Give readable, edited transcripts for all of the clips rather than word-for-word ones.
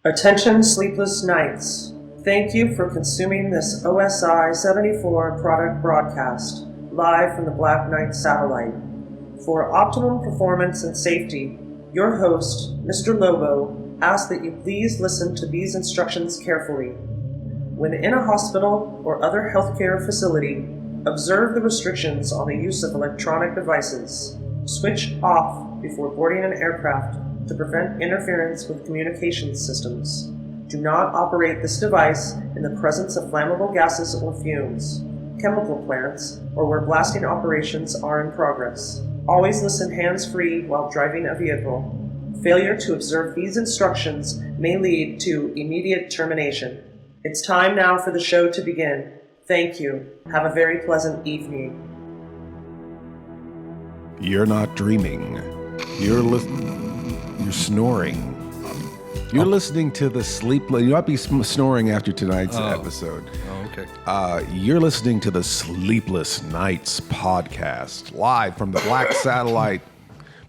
Attention Sleepless Knights. Thank you for consuming this OSI 74 product broadcast, live from the Black Knight satellite. For optimum performance and safety, your host, Mr. Lobo, asks that you please listen to these instructions carefully. When in a hospital or other healthcare facility, observe the restrictions on the use of electronic devices. Switch off before boarding an aircraft to prevent interference with communications systems. Do not operate this device in the presence of flammable gases or fumes, chemical plants, or where blasting operations are in progress. Always listen hands-free while driving a vehicle. Failure to observe these instructions may lead to immediate termination. It's time now for the show to begin. Thank you. Have a very pleasant evening. You're not dreaming. You're snoring. You're listening to the Sleepless... You might be snoring after tonight's episode. Oh, okay. You're listening to the Sleepless Knights podcast, live from the Black Satellite.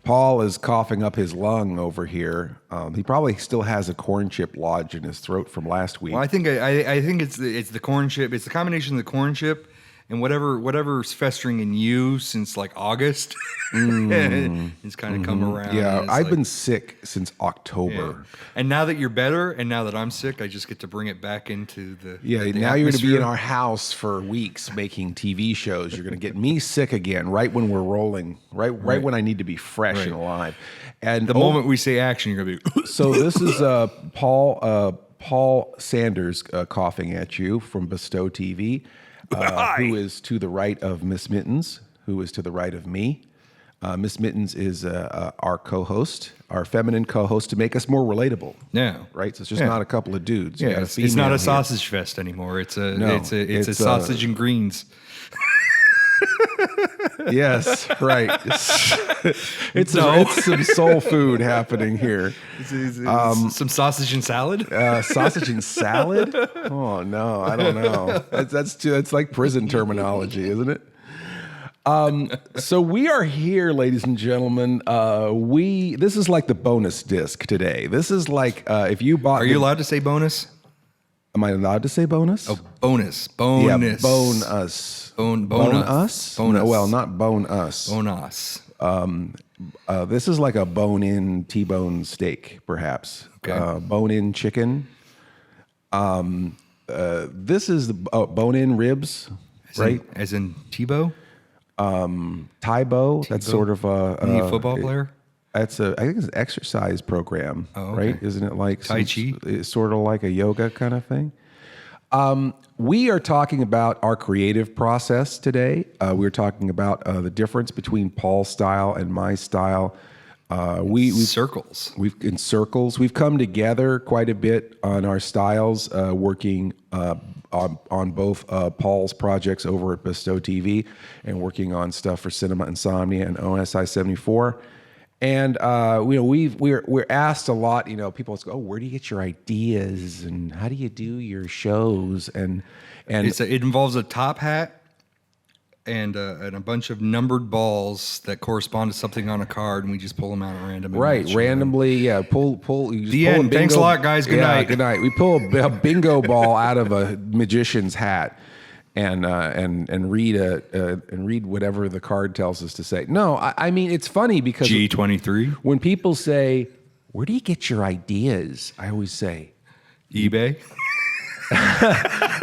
Paul is coughing up his lung over here. He probably still has a corn chip lodged in his throat from last week. Well, I think it's the corn chip. It's the combination of the corn chip and whatever's festering in you since like August. It's kind of come around. Yeah, I've been sick since October. Yeah. And now that you're better, and now that I'm sick, I just get to bring it back into the now the you're going to be atmosphere. in our house for weeks making TV shows. You're going to get me sick again right when we're rolling, right when I need to be fresh and alive. And The moment we say action, you're going to be... So this is Paul Sanders coughing at you from Bestow TV, who is to the right of Miss Mittens, who is to the right of me. Miss Mittens is our co-host, our feminine co-host, to make us more relatable. Yeah. Right? So it's just not a couple of dudes. You Yeah, got a it's female not a here. sausage fest anymore. It's a No, it's a it's, sausage and greens. Yes, right. It's some soul food happening here. Some sausage and salad. Sausage and salad? Oh no, I don't know. That's like prison terminology, isn't it? So we are here, ladies and gentlemen. This is like the bonus disc today. This is like if you bought. Are you allowed to say bonus? Am I allowed to say bonus? Oh, bonus. Yeah, bone us. Bone us? Bone No, us. well, not bone us. Bone us. This is like a bone-in T-bone steak, perhaps. Okay. Bone-in chicken. This is the bone-in ribs, right? As in Tebow? Tybo. That's sort of a football player? I think it's an exercise program, okay. right? Isn't it like Tai Chi? It's sort of like a yoga kind of thing. We are talking about our creative process today. We're talking about the difference between Paul's style and my style. Circles. In circles. We've come together quite a bit on our styles, working on both Paul's projects over at Bestow TV and working on stuff for Cinema Insomnia and OSI 74. And we're asked a lot. People go, "Oh, where do you get your ideas? And how do you do your shows?" And It involves a top hat and a bunch of numbered balls that correspond to something on a card, and we just pull them out at random. randomly, yeah. Pull. You just The pull end. Thanks a lot, guys. Good night. Good night. We pull a bingo ball out of a magician's hat. And read whatever the card tells us to say. No, I mean it's funny because G23. when people say, "Where do you get your ideas?" I always say, eBay.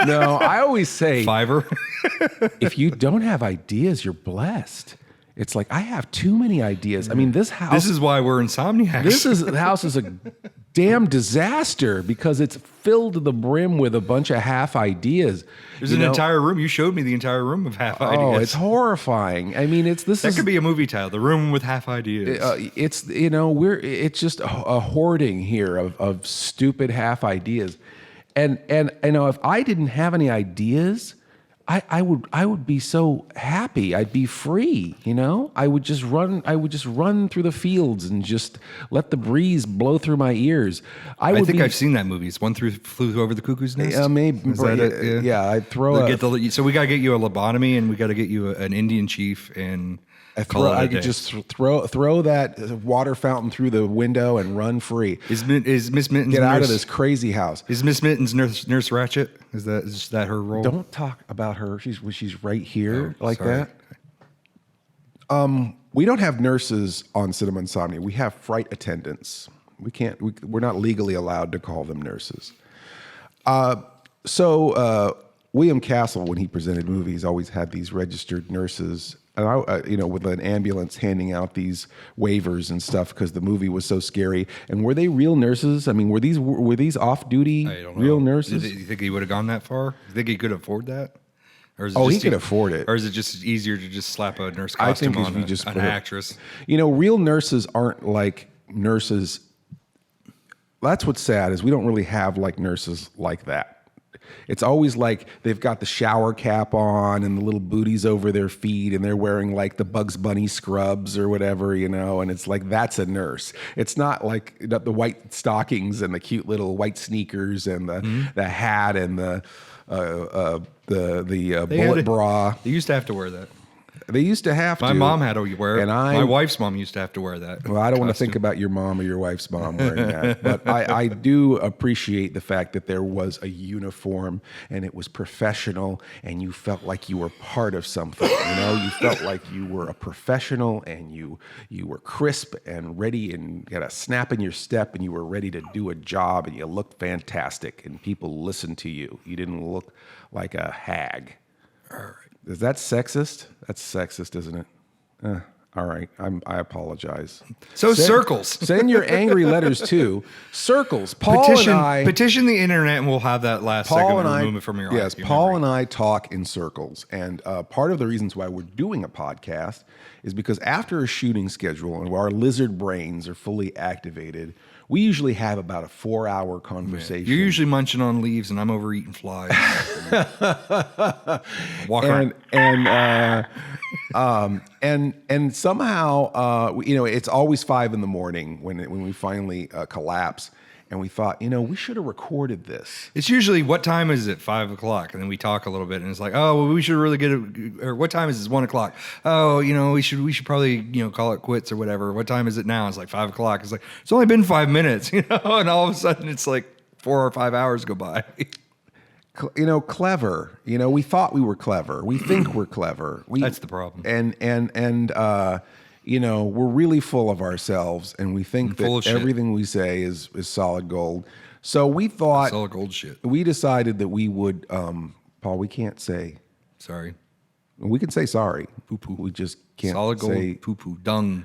"No." I always say, Fiverr. if you don't have ideas, you're blessed. It's like I have too many ideas. I mean, this house. This is why we're insomniacs. The house is a damn disaster because it's filled to the brim with a bunch of half ideas. There's an entire room. You showed me the entire room of half ideas. Oh, it's horrifying. I mean, That could be a movie title. The Room with Half Ideas. It's just a hoarding here of stupid half ideas, and if I didn't have any ideas, I would be so happy. I'd be free, I would just run through the fields and just let the breeze blow through my ears. I think I've seen that movie. It's Flew Over the Cuckoo's Nest. Maybe. Is that it? Yeah. I'd throw so we got to get you a lobotomy, and we got to get you an Indian chief, and I could just throw that water fountain through the window and run free. Is Miss Mittens get out of this crazy house? Is Miss Mittens Nurse Ratchet? Is that her role? Don't talk about her. She's right here sorry. that. We don't have nurses on Cinema Insomnia. We have flight attendants. We're not legally allowed to call them nurses. So William Castle, when he presented movies, always had these registered nurses, and with an ambulance handing out these waivers and stuff because the movie was so scary. And were they real nurses? I mean, were these off-duty real nurses? Do you think he would have gone that far? Do you think he could afford that? Or is it he could afford it. Or is it just easier to just slap a nurse costume on an actress? Real nurses aren't like nurses. That's what's sad is we don't really have like nurses like that. It's always like they've got the shower cap on and the little booties over their feet and they're wearing like the Bugs Bunny scrubs or whatever, and it's like that's a nurse. It's not like the white stockings and the cute little white sneakers and the hat and the bullet bra. They used to have to wear that. They used to have to. My mom had to wear it. My wife's mom used to have to wear that. Well, I don't want to think about your mom or your wife's mom wearing that. But I do appreciate the fact that there was a uniform and it was professional and you felt like you were part of something. You felt like you were a professional and you were crisp and ready and you had a snap in your step and you were ready to do a job and you looked fantastic and people listened to you. You didn't look like a hag. All right. Is that sexist? That's sexist, isn't it? All right. I apologize. Circles. Send your angry letters too. Circles. Petition the internet and we'll have that last segment removed from your Yes, Paul and I talk in circles. And part of the reasons why we're doing a podcast is because after a shooting schedule and our lizard brains are fully activated, we usually have about a 4-hour conversation. You're usually munching on leaves, and I'm over eating flies. And somehow, it's always 5 a.m. when we finally collapse. And we thought, we should have recorded this. It's usually, what time is it? 5 o'clock. And then we talk a little bit and it's like, oh, well, we should really get it. Or what time is it? 1 o'clock. Oh, we should probably, call it quits or whatever. What time is it now? It's like 5 o'clock. It's like, it's only been 5 minutes, and all of a sudden it's like 4 or 5 hours go by. Clever. We thought we were clever. We think we're clever. That's the problem. We're really full of ourselves, and we think that everything we say is solid gold. So we thought solid gold shit. We decided that we would, Paul. We can't say sorry. We can say sorry. Poo poo. We just can't solid gold. Say poo poo. Dung.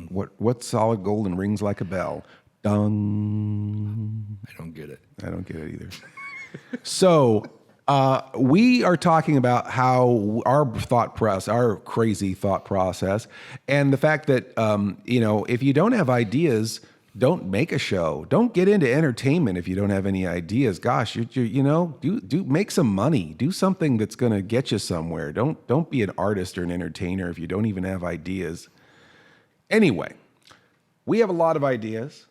What's solid gold and rings like a bell? Dung. I don't get it. I don't get it either. So. We are talking about how our crazy thought process, and the fact that, if you don't have ideas, don't make a show. Don't get into entertainment if you don't have any ideas. Gosh, do make some money. Do something that's going to get you somewhere. Don't be an artist or an entertainer if you don't even have ideas. Anyway, we have a lot of ideas.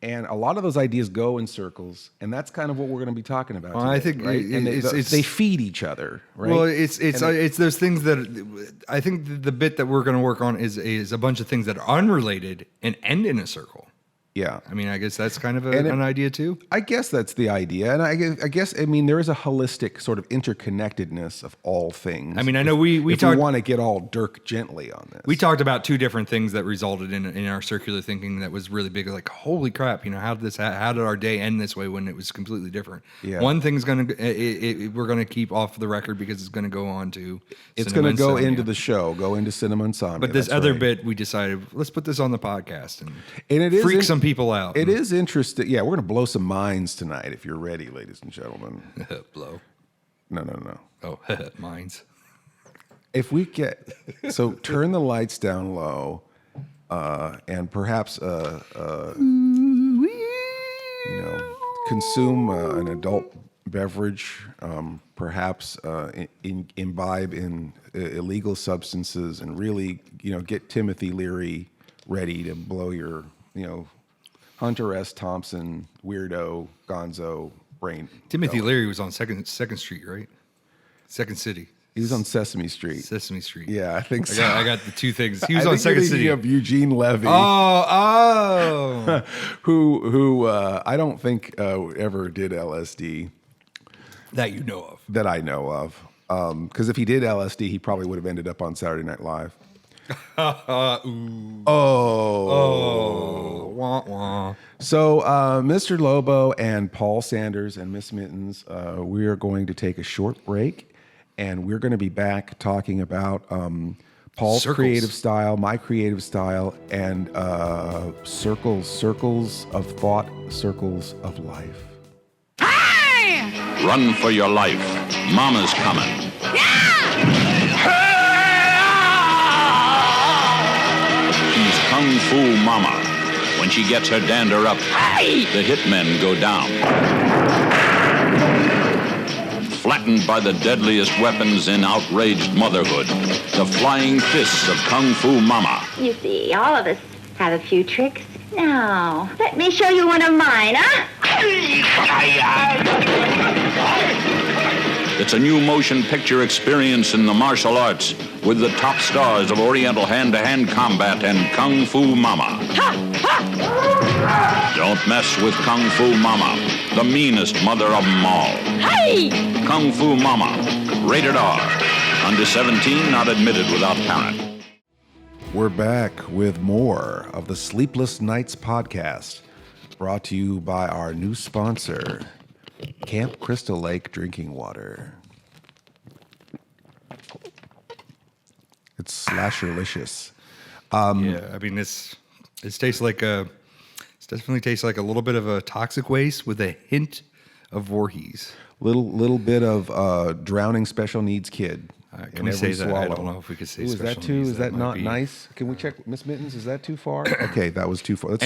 And a lot of those ideas go in circles, and that's kind of what we're going to be talking about. Well, today, I think they feed each other, right? Well, it's those things that I think the bit that we're going to work on is a bunch of things that are unrelated and end in a circle. Yeah. I mean, I guess that's kind of an idea too. I guess that's the idea. And I guess, there is a holistic sort of interconnectedness of all things. I mean, I know we want to get all Dirk Gently on this. We talked about 2 different things that resulted in our circular thinking that was really big. Like, holy crap, how did our day end this way when it was completely different? Yeah. One thing's we're going to keep off the record because it's going to go on to it's going to go into the show, go into Cinema Insomnia. But this bit, we decided, let's put this on the podcast and it is freak some people out. It is interesting. Yeah, we're going to blow some minds tonight if you're ready, ladies and gentlemen. Blow. No. Oh, minds. If we turn the lights down low, and perhaps, consume an adult beverage, perhaps imbibe in illegal substances, and really, get Timothy Leary ready to blow your, Hunter S. Thompson, weirdo, gonzo brain. Timothy Leary was on Second Street, right? Second City. He was on Sesame Street. Sesame Street. Yeah, I think so. I got the two things. He was I on think you're Second thinking City. of Eugene Levy. Oh. Who I don't think ever did LSD That you know of. that I know of. Because if he did LSD, he probably would have ended up on Saturday Night Live. Ooh. Oh. Wah, wah. So, Mr. Lobo and Paul Sanders and Miss Mittens, we are going to take a short break, and we're going to be back talking about Paul's Circles. creative style, my creative style, and circles of thought, circles of life. Run for your life. Mama's coming. She's Kung Fu Mama. When she gets her dander up, the hitmen go down. Flattened by the deadliest weapons in outraged motherhood, the flying fists of Kung Fu Mama. You see, all of us have a few tricks. Now, let me show you one of mine, huh? It's a new motion picture experience in the martial arts with the top stars of Oriental hand-to-hand combat and Kung Fu Mama. Don't mess with Kung Fu Mama, the meanest mother of them all. Hey! Kung Fu Mama, rated R. Under 17, not admitted without parent. We're back with more of the Sleepless Knights podcast, brought to you by our new sponsor, Camp Crystal Lake Drinking Water. It's slasherlicious. Yeah, I mean, it tastes like it definitely tastes like a little bit of a toxic waste with a hint of Voorhees. Little bit of drowning special needs kid. Can we say that? I don't know if we could say Ooh, is special that too? needs. Is that might not be- nice? Can we check, Miss Mittens? Is that too far? Okay, that was too far.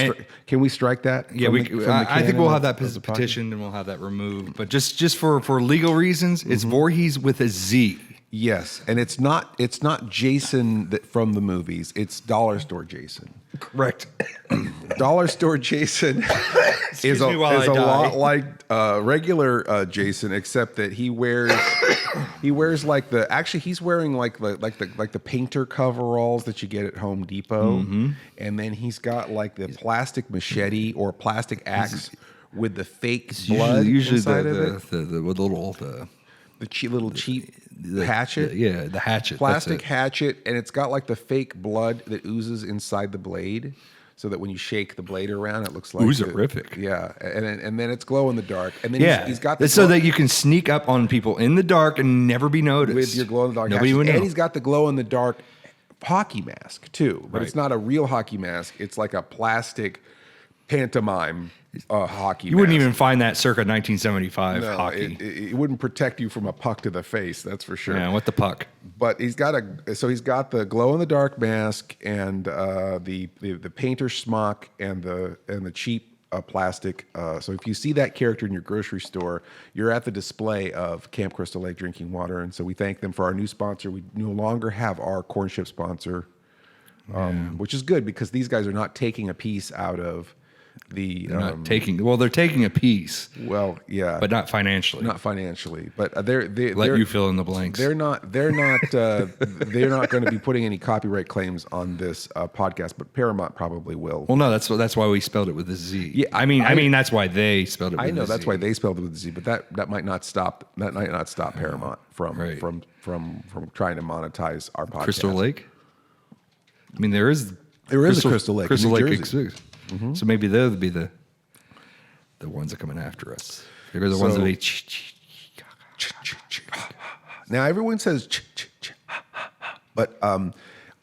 Can we strike that? Yeah, from we. the- from the I think canon we'll of- have that of the podcast? petitioned and we'll have that removed. But just for legal reasons, it's Voorhees with a Z. Yes, and it's not Jason from the movies. It's Dollar Store Jason. Correct. Dollar Store Jason is a me while I die. lot like regular Jason, except that he wears he's wearing like the painter coveralls that you get at Home Depot, and then he's got like the plastic machete or plastic axe with the fake blood Usually inside of it. the little The little cheap hatchet. the hatchet. Plastic that's it. hatchet, and it's got like the fake blood that oozes inside the blade, so that when you shake the blade around, it looks like Oozerific. Yeah, and then it's glow in the dark, and then Yeah, he's got the it's so glow- that you can sneak up on people in the dark and never be noticed with your glow in the dark, Nobody hatchet. would know. And he's got the glow in the dark hockey mask too, but Right. it's not a real hockey mask. It's like a plastic pantomime hockey. You wouldn't mask. even find that circa 1975 No, hockey. it wouldn't protect you from a puck to the face. That's for sure. Yeah, what the puck? But he's got the glow in the dark mask and the painter smock and the cheap plastic. So if you see that character in your grocery store, you're at the display of Camp Crystal Lake Drinking Water, and so we thank them for our new sponsor. We no longer have our corn chip sponsor, which is good because these guys are not taking a piece out of the. Not taking. Well, they're taking a piece, Well, yeah, but not financially. not financially. But they're Let you fill in the blanks. They're not they're not going to be putting any copyright claims on this podcast, but Paramount probably will. Well, no, that's why we spelled it with a Z. Yeah, I mean that's why they spelled it. With I know a that's Z. why they spelled it with a Z, but that might not stop Paramount from Right. from trying to monetize our podcast. Crystal Lake. I mean, there is a Crystal Lake in Crystal New Lake Jersey. exists. So maybe they'll be the ones that are coming after us. They're the ones that they. Now everyone says, but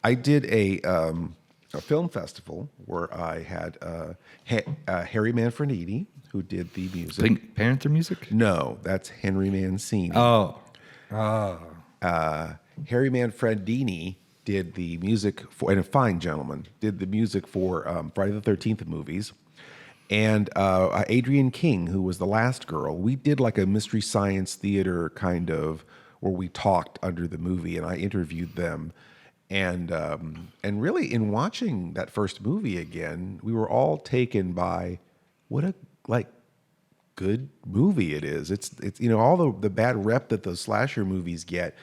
I did a film festival where I had Harry Manfredini, who did the music. Pink Panther music. No, that's Henry Mancini. Oh, Harry Manfredini did the music for, and a fine gentleman, did the music for Friday the 13th movies. And Adrienne King, who was the last girl, we did like a mystery science theater kind of, where we talked under the movie, and I interviewed them. And really, in watching that first movie again, we were all taken by what a good movie it is. It's all the bad rep that those slasher movies get.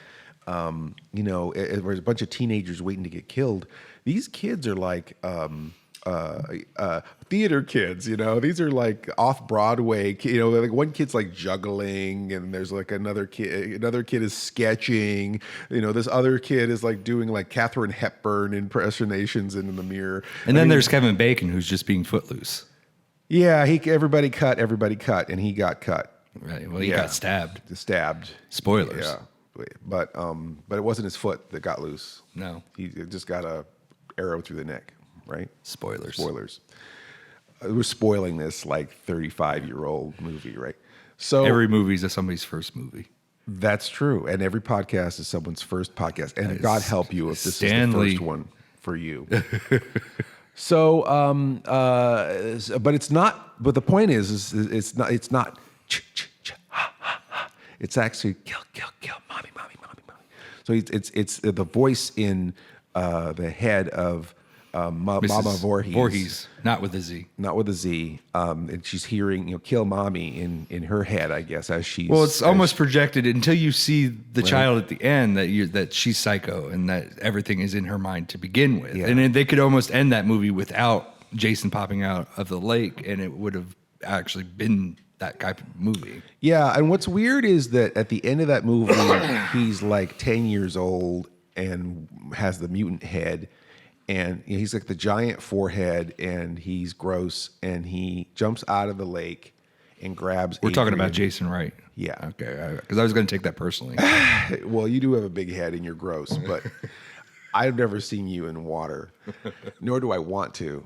where a bunch of teenagers waiting to get killed. These kids are like theater kids, These are like off Broadway. Like one kid's like juggling, and there's like another kid is sketching. This other kid is like doing like Katharine Hepburn impersonations in the mirror. And then there's Kevin Bacon, who's just being footloose. Yeah, everybody cut, and he got cut. Right. Well, he got stabbed. Spoilers. Yeah. But it wasn't his foot that got loose. No. He just got a arrow through the neck, right? Spoilers. We're spoiling this like 35-year-old movie, right? So every movie is somebody's first movie. That's true. And every podcast is someone's first podcast. And God help you if this is the first one for you. So, but it's not, but the point is it's not, it's actually kill, mommy. So it's the voice in the head of Mama Voorhees. Not with a Z. Not with a Z. And she's hearing, kill mommy in her head, I guess, as she's... Well, it's almost projected until you see the child at the end that she's psycho and that everything is in her mind to begin with. Yeah. And then they could almost end that movie without Jason popping out of the lake, and it would have actually been that type of movie. Yeah, and what's weird is that at the end of that movie, he's like 10 years old and has the mutant head, and he's like the giant forehead, and he's gross, and he jumps out of the lake and grabs We're talking Adrian. about Jason Wright. Yeah. Okay, because I was going to take that personally. Well, you do have a big head and you're gross, but I've never seen you in water, nor do I want to.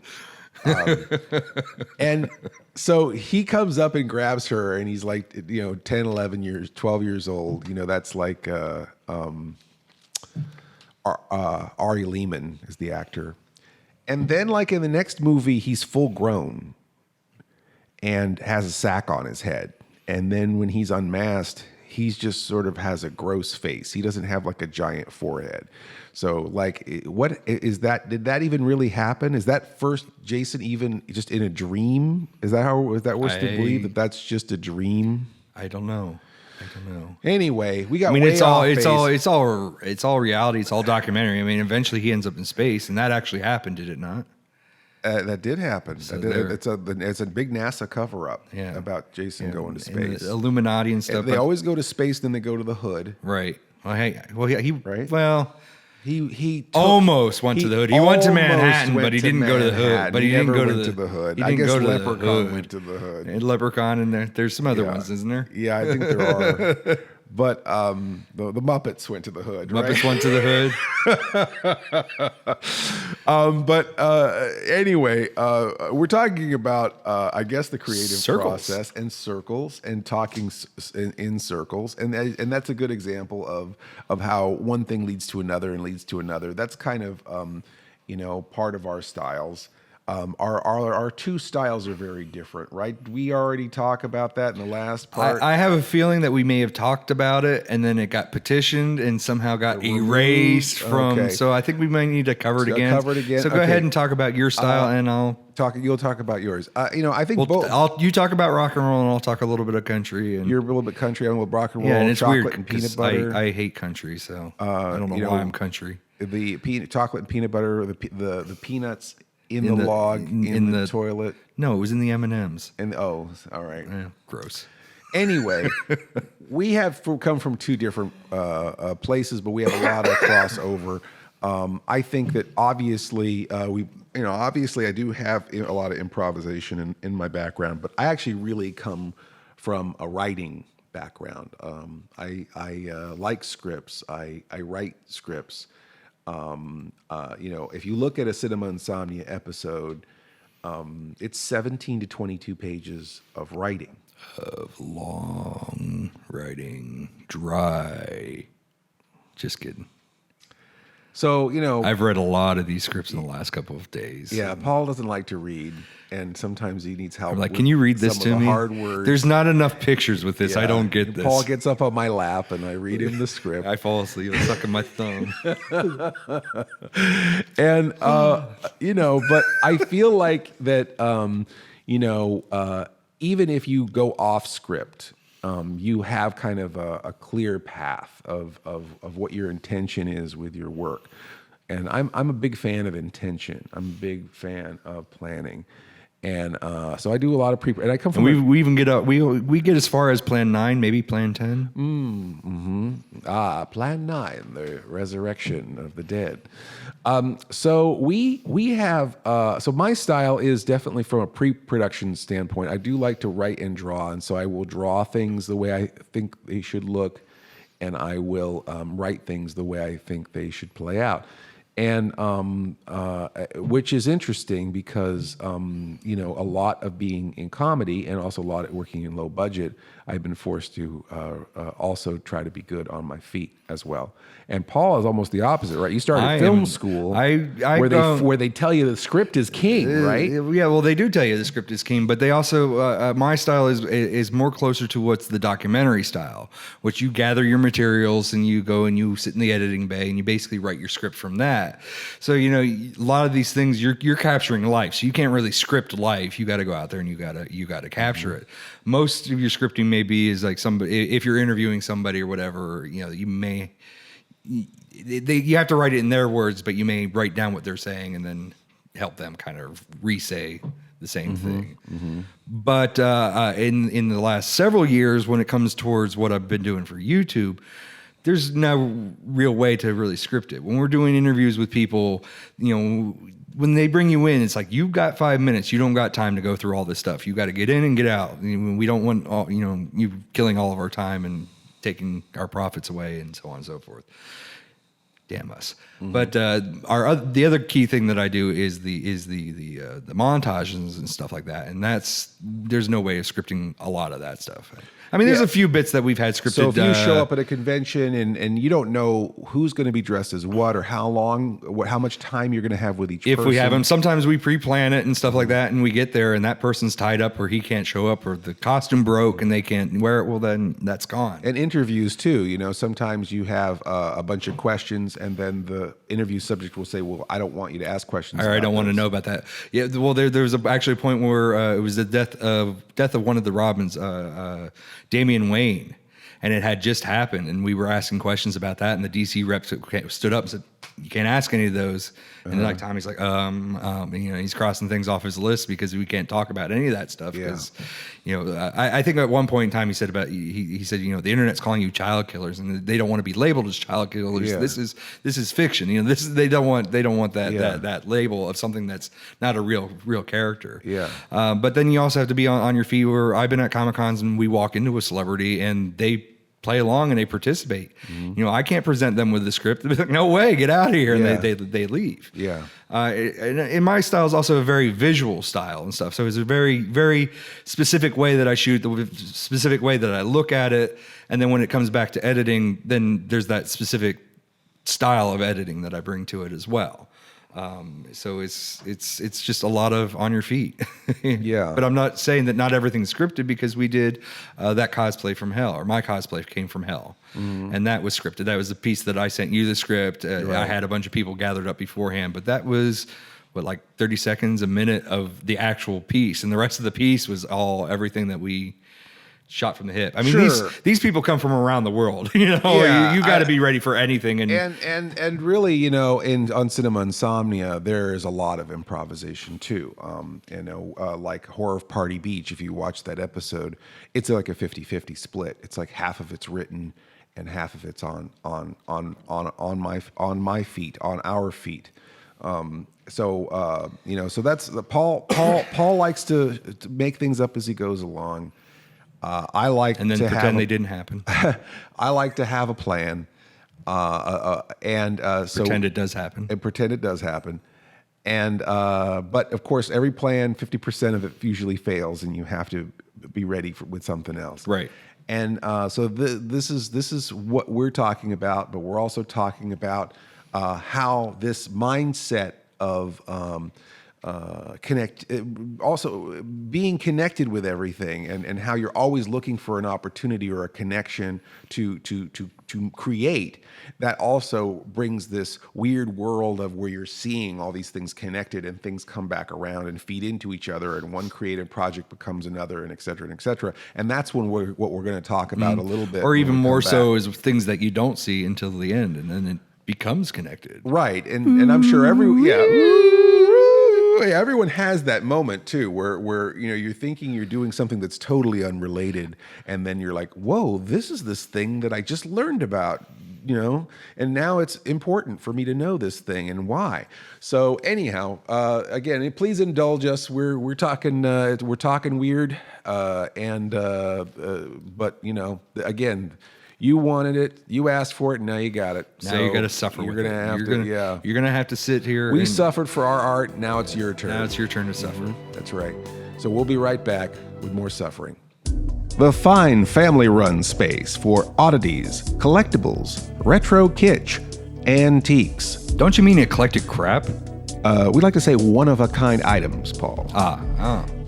And so he comes up and grabs her, and he's like, 10, 11 years, 12 years old. That's like Ari Lehman is the actor. And then like in the next movie, he's full grown and has a sack on his head. And then when he's unmasked, he's just sort of has a gross face. He doesn't have like a giant forehead. So like, what is that? Did that even really happen? Is that first Jason even just in a dream? Is that we're supposed to believe that that's just a dream? I don't know. Anyway, we got. I mean, way it's off all base. it's all reality. It's all documentary. I mean, eventually he ends up in space, and that actually happened, did it not? That did happen. So It's a big NASA cover up Yeah. about Jason going to And space. the Illuminati and stuff. They always go to space, then they go to the hood. Right. Well, he Right? well. He almost went to the hood. He went to almost Manhattan, went but he to didn't go to the hood. Manhattan. But he never didn't go went to the hood. He I didn't guess go to Leprechaun the hood. went to the hood. And Leprechaun in there. There's some other ones, isn't there? Yeah, I think there are. But the Muppets went to the hood. Right? Muppets went to the hood. Anyway, we're talking about, I guess, the creative Circles. process and circles and talking in circles. And that's a good example of how one thing leads to another and leads to another. That's kind of, part of our styles. Our two styles are very different, right? We already talked about that in the last part. I have a feeling that we may have talked about it, and then it got petitioned and somehow got erased from. Okay. So I think we might need to cover it again. Cover it again? So go Okay. ahead and talk about your style, and You'll talk about yours. I think both. you talk about rock and roll, and I'll talk a little bit of country. And You're a little bit country. I'm a little rock and roll. yeah, and it's chocolate weird and peanut 'cause butter. I hate country, so I don't know why I'm country. The chocolate and peanut butter, the peanuts in the log in the toilet. No, it was in the M&Ms. And all right. Gross. Anyway, we have come from two different places, but we have a lot of crossover. I think that obviously obviously I do have a lot of improvisation in my background, but I actually really come from a writing background. I like scripts. I write scripts. If you look at a Cinema Insomnia episode, it's 17 to 22 pages of writing. Of long writing, dry. Just kidding. So, I've read a lot of these scripts in the last couple of days. yeah, Paul doesn't like to read, and sometimes he needs help. I'm like, with can you read this some to of the me? hard words. There's not enough pictures with this. I Yeah. don't get this. Paul gets up on my lap, and I read him the script. I fall asleep sucking my thumb. And but I feel like that even if you go off script, you have kind of a clear path of what your intention is with your work. And I'm a big fan of intention. I'm a big fan of planning. And so I do a lot of and I come from we even get up. We get as far as Plan 9, maybe Plan 10. Plan 9, the resurrection of the dead. So we have so my style is definitely from a pre-production standpoint. I do like to write and draw, and so I will draw things the way I think they should look, and I will write things the way I think they should play out. And which is interesting because a lot of being in comedy and also a lot of working in low budget, I've been forced to also try to be good on my feet as well. And Paul is almost the opposite, right? You started film school where they tell you the script is king, right? Yeah, well, they do tell you the script is king, but they also my style is more closer to what's the documentary style, which you gather your materials and you go and you sit in the editing bay and you basically write your script from that. So a lot of these things you're capturing life, so you can't really script life. You got to go out there and you got to capture it. Most of your scripting maybe is like somebody, if you're interviewing somebody or whatever, you may. You have to write it in their words, but you may write down what they're saying and then help them kind of re-say the same thing. But in the last several years, when it comes towards what I've been doing for YouTube, there's no real way to really script it. When we're doing interviews with people, when they bring you in, it's like, you've got 5 minutes. You don't got time to go through all this stuff. You got to get in and get out. We don't want you killing all of our time and taking our profits away and so on and so forth. Damn us. But the other key thing that I do is the montages and stuff like that. And there's no way of scripting a lot of that stuff. I mean, there's a few bits that we've had scripted. So if you show up at a convention and you don't know who's going to be dressed as what or how long, how much time you're going to have with each person. If we have them, sometimes we pre-plan it and stuff like that, and we get there and that person's tied up or he can't show up or the costume broke and they can't wear it, well, then that's gone. And interviews too, sometimes you have a bunch of questions and then the interview subject will say, well, I don't want you to ask questions. Or I don't want to know about that. Yeah, well, there was actually a point where it was the death of one of the Robins, Damian Wayne, and it had just happened, and we were asking questions about that, and the DC rep stood up and said, you can't ask any of those. And then Tommy's like, he's crossing things off his list because we can't talk about any of that stuff. Because, I think at one point in time he said he said, the internet's calling you child killers and they don't want to be labeled as child killers. Yeah. This is fiction. They don't want that label of something that's not a real character. Yeah. But then you also have to be on your feet. Where I've been at Comic-Cons and we walk into a celebrity and they play along and they participate. I can't present them with the script. They're like, no way, get out of here. And they leave. Yeah. And my style is also a very visual style and stuff. So it's a very, very specific way that I shoot, the specific way that I look at it. And then when it comes back to editing, then there's that specific style of editing that I bring to it as well. So it's just a lot of on your feet. Yeah. But I'm not saying that not everything's scripted, because we did that cosplay from hell, or my cosplay came from hell. And that was scripted. That was the piece that I sent you the script. Right. I had a bunch of people gathered up beforehand, but that was like 30 seconds, a minute of the actual piece. And the rest of the piece was everything that we shot from the hip. I mean, sure. these people come from around the world. You got to be ready for anything. And really, on Cinema Insomnia, there is a lot of improvisation too. Like Horror Party Beach. If you watch that episode, it's like a 50-50 split. It's like half of it's written and half of it's on my feet, on our feet. So that's the Paul likes to make things up as he goes along. I like and then to pretend they didn't happen. I like to have a plan, so pretend it does happen. And pretend it does happen, and but of course, every plan, 50% of it usually fails, and you have to be ready with something else. Right. And so this is what we're talking about, but we're also talking about how this mindset of also being connected with everything, and how you're always looking for an opportunity or a connection to create. That also brings this weird world of where you're seeing all these things connected and things come back around and feed into each other, and one creative project becomes another, and et cetera, and et cetera. And that's what we're going to talk about a little bit, or even more so, back. is things that you don't see until the end, and then it becomes connected. Right, and I'm sure everyone has that moment too, where you're thinking you're doing something that's totally unrelated, and then you're like, whoa, this is this thing that I just learned about, and now it's important for me to know this thing and why. So anyhow, again, please indulge us. We're talking weird, but again. You wanted it. You asked for it. And now you got it. Now you got to suffer. You're gonna have to sit here. We suffered for our art. Now it's your turn. Now it's your turn to suffer. Mm-hmm. That's right. So we'll be right back with more suffering. The fine family-run space for oddities, collectibles, retro kitsch, antiques. Don't you mean eclectic crap? We like to say one-of-a-kind items, Paul.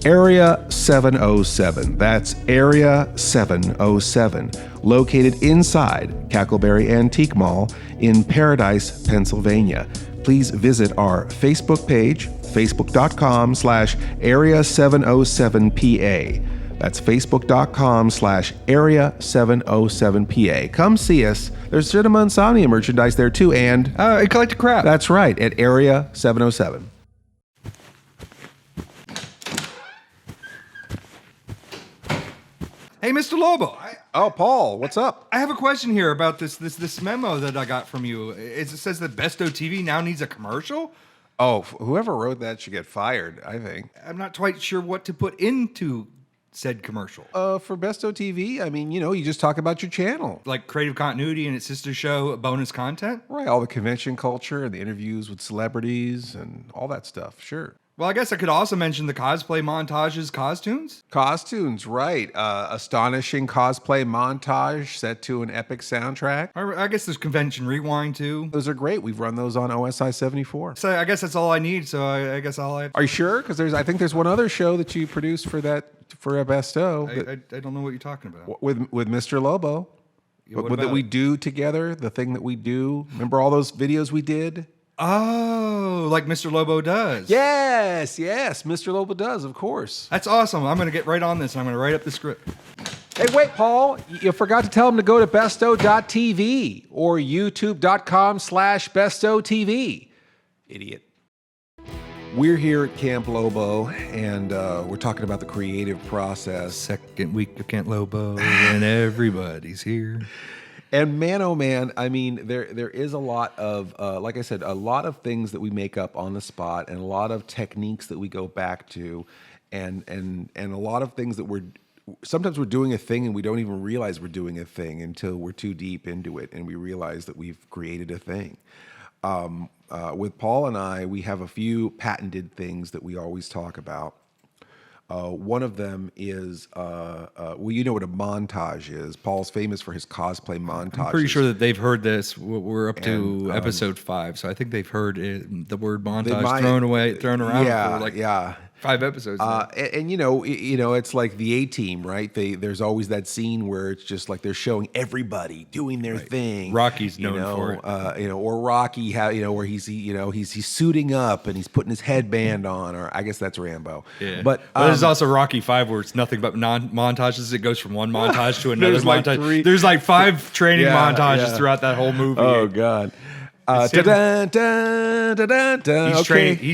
Area 707. That's Area 707, located inside Cackleberry Antique Mall in Paradise, Pennsylvania. Please visit our Facebook page, facebook.com/Area707PA. That's facebook.com/Area707PA. Come see us. There's Cinema Insomnia merchandise there too, and eclectic crap. That's right, at Area 707. Hey, Mr. Lobo. Paul, what's up? I have a question here about this memo that I got from you. It says that Bestow TV now needs a commercial. Oh, whoever wrote that should get fired, I think. I'm not quite sure what to put into said commercial. For Bestow TV, I mean, you just talk about your channel. Like creative continuity and its sister show, bonus content? Right, all the convention culture and the interviews with celebrities and all that stuff, sure. Well, I guess I could also mention the cosplay montages, costumes. Costumes, right. Astonishing cosplay montage set to an epic soundtrack. I guess there's Convention Rewind, too. Those are great. We've run those on OSI 74. So I guess that's all I need, so I guess all I have. Are you sure? Because I think there's one other show that you produced for a Bestow. I don't know what you're talking about. With Mr. Lobo. That we do together, the thing that we do. Remember all those videos we did? Oh, like Mr. Lobo does. Yes, Mr. Lobo does, of course. That's awesome. I'm going to get right on this, and I'm going to write up the script. Hey, wait, Paul. You forgot to tell him to go to bestow.tv or youtube.com/bestowtv. Idiot. We're here at Camp Lobo, and we're talking about the creative process. Second week of Camp Lobo, and everybody's here. And man, oh man, I mean, there is a lot of, like I said, a lot of things that we make up on the spot, and a lot of techniques that we go back to, and a lot of things that sometimes we're doing a thing and we don't even realize we're doing a thing until we're too deep into it and we realize that we've created a thing. With Paul and I, we have a few patented things that we always talk about. One of them is, well, you know what a montage is. Paul's famous for his cosplay montage. I'm pretty sure that they've heard this. We're up to episode 5, so I think they've heard the word montage thrown around for like 5 episodes. And it's like the A-Team, right? There's always that scene where it's just like they're showing everybody doing their thing. Rocky's known for it. Or Rocky, where he's suiting up and he's putting his headband on, or I guess that's Rambo. Yeah. But there's also Rocky 5 where it's nothing but montages. It goes from one montage to another montage. There's like 5 training montages throughout that whole movie. Oh God. He's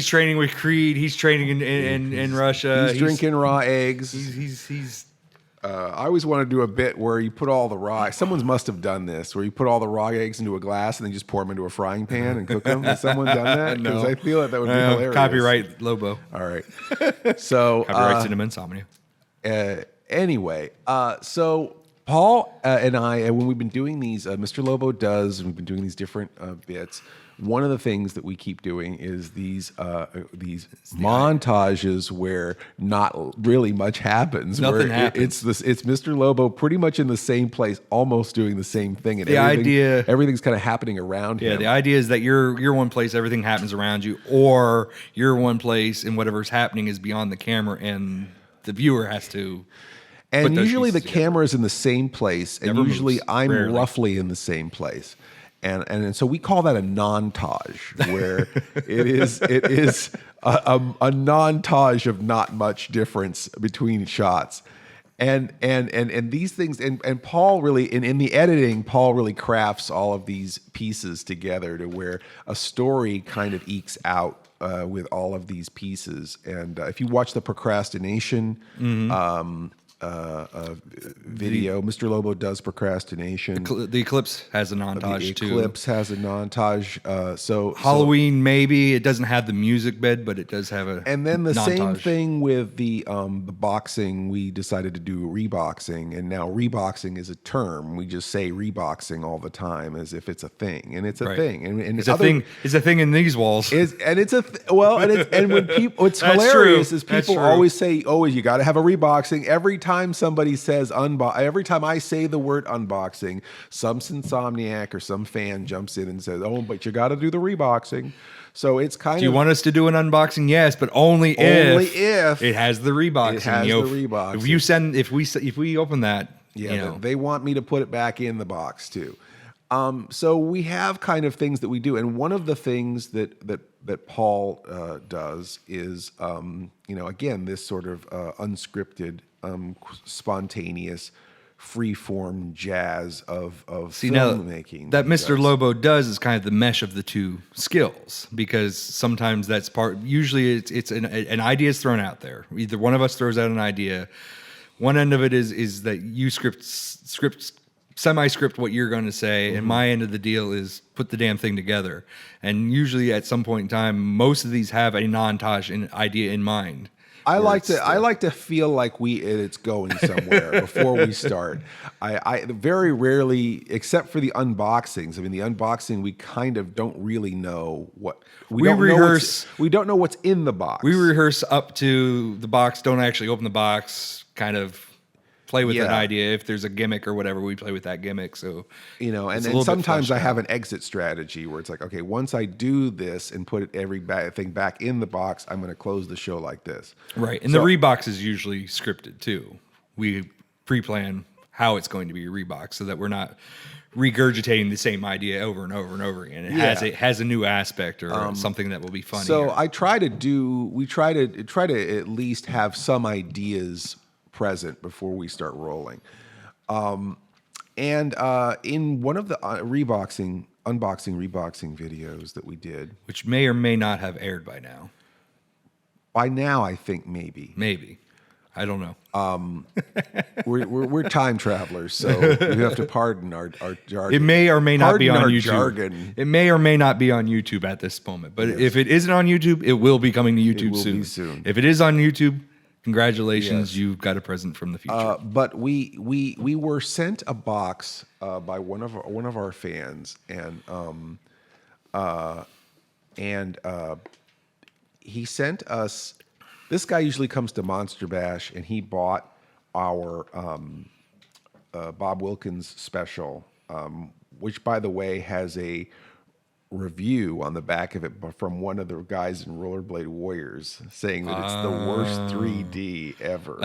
training with Creed. He's training in Russia. He's drinking raw eggs. He's I always want to do a bit where you put all the raw. Someone must have done this, where you put all the raw eggs into a glass and then just pour them into a frying pan and cook them. Has someone done that? Because I feel like that would be hilarious. Copyright Lobo. All right. So copyright Cinema Insomnia. Anyway, so Paul and I, when we've been doing these, Mr. Lobo does, and we've been doing these different bits. One of the things that we keep doing is these montages where not really much happens. Nothing happens. It's Mr. Lobo pretty much in the same place, almost doing the same thing. And everything's kind of happening around him. Yeah, the idea is that you're one place, everything happens around you, or you're one place and whatever's happening is beyond the camera, and the viewer has to. And usually the camera is in the same place, and usually I'm roughly in the same place. And so we call that a non-tage, where it is a non-tage of not much difference between shots. And these things, and Paul really, in the editing, Paul really crafts all of these pieces together to where a story kind of ekes out with all of these pieces. And if you watch the procrastination video, Mr. Lobo does procrastination. The Eclipse has a montage too. The Eclipse has a montage. So Halloween, maybe it doesn't have the music bed, but it does have a. And then the montage. Same thing with the boxing. We decided to do reboxing, and now reboxing is a term. We just say reboxing all the time as if it's a thing, and it's a thing. And it's a thing. It's a thing in these walls. And when people, what's hilarious is people always say, "Oh, you got to have a reboxing." Every time somebody says every time I say the word unboxing, some insomniac or some fan jumps in and says, "Oh, but you got to do the reboxing." So it's kind of. Do you want us to do an unboxing? Yes, but only if it has the reboxing. It has the reboxing. If we open that, they want me to put it back in the box too. So we have kind of things that we do, and one of the things that Paul does is, again, this sort of unscripted, spontaneous, free-form jazz of filmmaking. That Mr. Lobo does is kind of the mesh of the two skills, because sometimes that's part. Usually, it's an idea is thrown out there. Either one of us throws out an idea. One end of it is that you semi-script what you're going to say, and my end of the deal is put the damn thing together. And usually, at some point in time, most of these have a non-Taj idea in mind. I like to feel like it's going somewhere before we start. I very rarely, except for the unboxings. I mean, the unboxing we kind of don't really know what we rehearse. We don't know what's in the box. We rehearse up to the box. Don't actually open the box. Kind of play with an idea. If there's a gimmick or whatever, we play with that gimmick. So and sometimes I have an exit strategy where it's like, okay, once I do this and put everything back in the box, I'm going to close the show like this. Right, and the rebox is usually scripted too. We pre-plan how it's going to be reboxed so that we're not regurgitating the same idea over and over and over again. It has a new aspect or something that will be funny. So we try to at least have some ideas present before we start rolling. And in one of the unboxing reboxing videos that we did, which may or may not have aired by now. By now, I think maybe. I don't know. We're time travelers, so you have to pardon our jargon. It may or may not be on YouTube. Jargon. It may or may not be on YouTube at this moment. But if it isn't on YouTube, it will be coming to YouTube soon. If it is on YouTube, congratulations, you've got a present from the future. But we were sent a box by one of our fans, and he sent us. This guy usually comes to Monster Bash, and he bought our Bob Wilkins special, which, by the way, has a review on the back of it from one of the guys in Rollerblade Warriors saying that it's the worst 3D ever.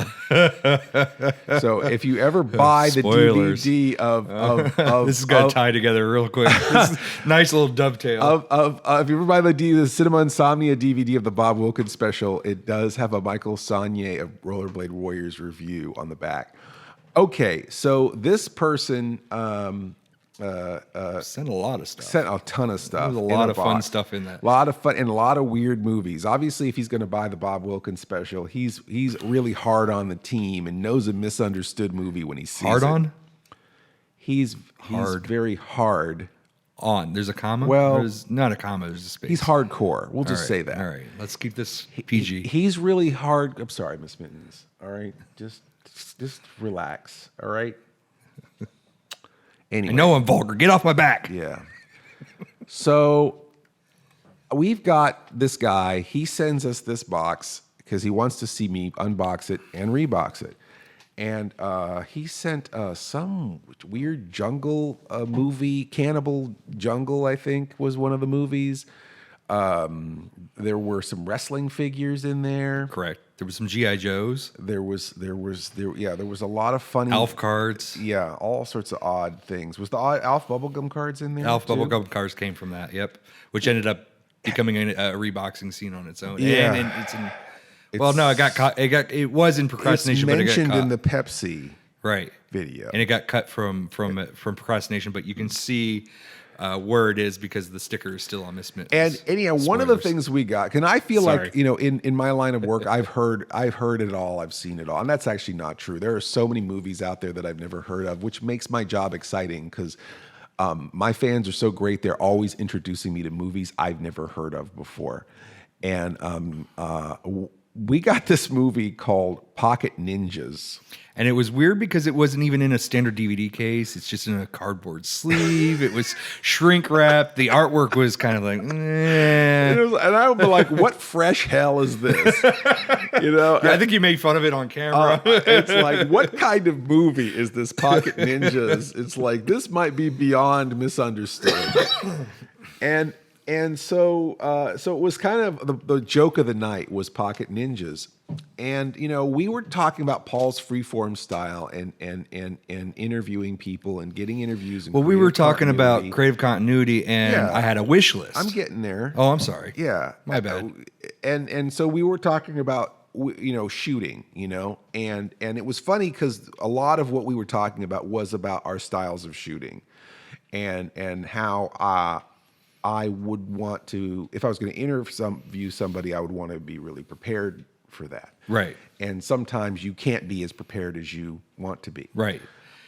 So if you ever buy the DVD of this is going to tie together real quick. This is nice little dovetail. If you ever buy the Cinema Insomnia DVD of the Bob Wilkins special, it does have a Michael Saunier of Rollerblade Warriors review on the back. Okay, so this person sent a lot of stuff. Sent a ton of stuff. There's a lot of fun stuff in that. A lot of fun and a lot of weird movies. Obviously, if he's going to buy the Bob Wilkins special, he's really hard on the team and knows a misunderstood movie when he sees it. Hard on? He's very hard on. There's a comma? Well, there's not a comma. There's a space. He's hardcore. We'll just say that. All right. Let's keep this PG. He's really hard. I'm sorry, Miss Mittens. All right. Just relax. All right. Anyway. I know I'm vulgar. Get off my back. Yeah. So we've got this guy. He sends us this box because he wants to see me unbox it and rebox it. And he sent some weird jungle movie, Cannibal Jungle, I think, was one of the movies. There were some wrestling figures in there. Correct. There was some GI Joes. There was a lot of funny Alf cards. Yeah, all sorts of odd things. Was the Alf bubblegum cards in there? Alf too? bubblegum cards came from that. Yep, which ended up becoming a reboxing scene on its own. Yeah. And it's in. Well, no, it got caught. It was in procrastination, It's but it got mentioned caught. in the Pepsi right video, and it got cut from procrastination. But you can see where it is because the sticker is still on Miss Mittens. And yeah, one of the things we got, and I feel Sorry. like, in my line of work, I've heard it all, I've seen it all, and that's actually not true. There are so many movies out there that I've never heard of, which makes my job exciting because my fans are so great. They're always introducing me to movies I've never heard of before, and we got this movie called Pocket Ninjas. And it was weird because it wasn't even in a standard DVD case. It's just in a cardboard sleeve. It was shrink wrapped. The artwork was kind of like, eh. And I'm like, what fresh hell is this? Yeah, I think you made fun of it on camera. It's like, what kind of movie is this Pocket Ninjas? It's like, this might be beyond misunderstood. And so it was kind of the joke of the night was Pocket Ninjas. And, we were talking about Paul's freeform style and interviewing people and getting interviews. And Well, we were creative talking about continuity. creative continuity, and Yeah. I had a wish list. I'm getting there. Oh, I'm sorry. Yeah. My bad. And so we were talking about, shooting, and it was funny because a lot of what we were talking about was about our styles of shooting and how I would want to, if I was going to interview somebody, I would want to be really prepared for that. Right. And sometimes you can't be as prepared as you want to be. Right.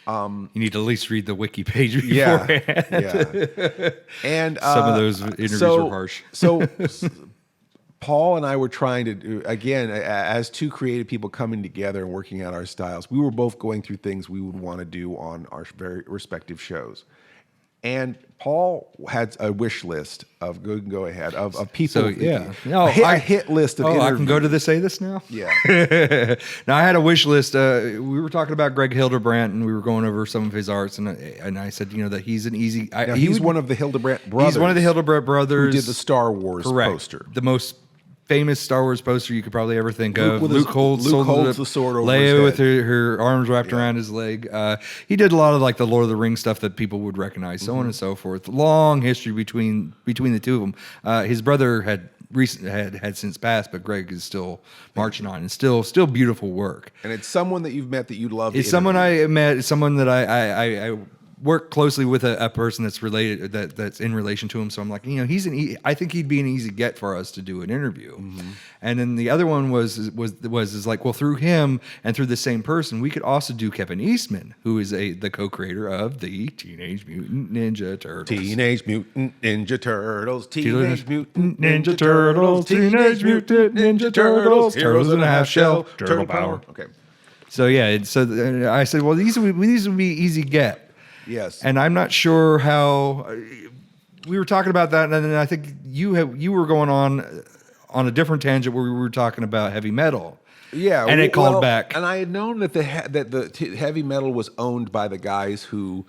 You need to at least read the wiki page Yeah. beforehand. Yeah. And Some of those interviews were harsh. So Paul and I were trying to do, again, as two creative people coming together and working out our styles, we were both going through things we would want to do on our very respective shows. And Paul had a wish list of go ahead of people. So, yeah. No, a hit list of I interviews. can go to the Say This now? Yeah. Now, I had a wish list. We were talking about Greg Hildebrandt, and we were going over some of his arts, and I said, that he's an easy... He's one of the Hildebrandt brothers. He's one of the Hildebrandt brothers. Who did the Star Wars Correct. poster. The most famous Star Wars poster you could probably ever think of. Luke holds the sword over his Leia with head. her arms wrapped around his leg. He did a lot of like the Lord of the Rings stuff that people would recognize, so on and so forth. Long history between the two of them. His brother had since passed, but Greg is still marching on, and still beautiful work. And it's someone that you've met that you'd love. It's someone I met. It's someone that I work closely with a person that's related that's in relation to him. So I'm like, I think he'd be an easy get for us to do an interview. Mm-hmm. And then the other one was like, well, through him and through the same person, we could also do Kevin Eastman, who is the co-creator of the Teenage Mutant Ninja Turtles. Teenage Mutant Ninja Turtles. Teenage Mutant Ninja Turtles. Teenage Mutant Ninja Turtles. Turtles in a half shell. Turtle power. Okay. So yeah, so I said, well, these would be easy get. Yes. And I'm not sure how we were talking about that, and then I think you were going on a different tangent where we were talking about heavy metal. Yeah, and it called back. And I had known that the heavy metal was owned by the guys who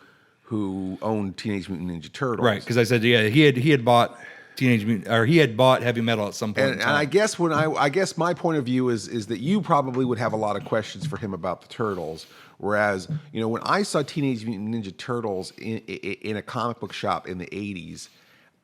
owned Teenage Mutant Ninja Turtles. Right, because I said he had bought Teenage Mutant, or he had bought heavy metal at some point. And I guess I guess my point of view is that you probably would have a lot of questions for him about the Turtles. Whereas, when I saw Teenage Mutant Ninja Turtles in a comic book shop in the 80s,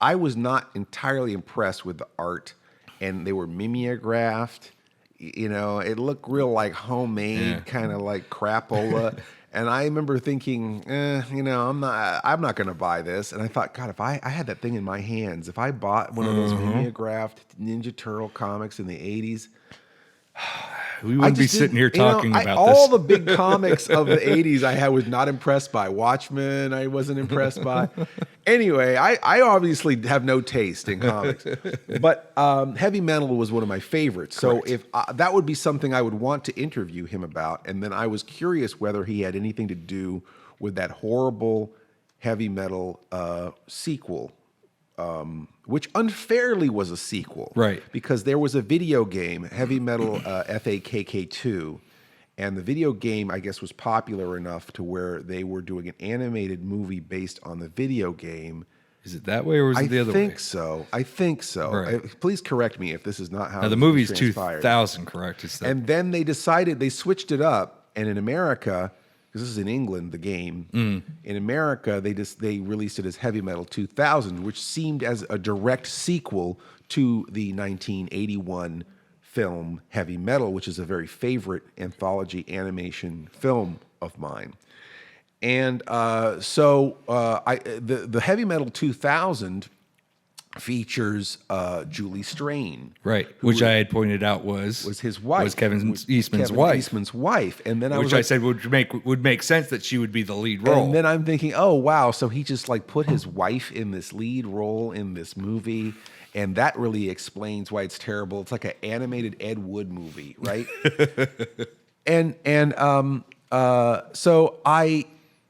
I was not entirely impressed with the art, and they were mimeographed. It looked real like homemade, kind of like crapola. And I remember thinking, I'm not going to buy this. And I thought, God, if I had that thing in my hands, if I bought one of those mimeographed Ninja Turtle comics in the 80s, we wouldn't be sitting here talking about this. All the big comics of the 80s I was not impressed by. Watchmen, I wasn't impressed by. Anyway, I obviously have no taste in comics. But heavy metal was one of my favorites. So if that would be something I would want to interview him about. And then I was curious whether he had anything to do with that horrible heavy metal sequel, which unfairly was a sequel. Right. Because there was a video game, Heavy Metal FAKK2, and the video game, I guess, was popular enough to where they were doing an animated movie based on the video game. Is it that way or is it the other way? I think so. Right. Please correct me if this is not how Now, the this movie's transpired. 2000, correct? It's And then they decided, they switched it up, and in America, because this is in England, the game, in America, they released it as Heavy Metal 2000, which seemed as a direct sequel to the 1981 film Heavy Metal, which is a very favorite anthology animation film of mine. And the Heavy Metal 2000 features Julie Strain, right, which I had pointed out was his wife, was Kevin Eastman's wife, and then I said would make sense that she would be the lead role. And then I'm thinking, oh wow, so he just like put his wife in this lead role in this movie, and that really explains why it's terrible. It's like an animated Ed Wood movie, right? So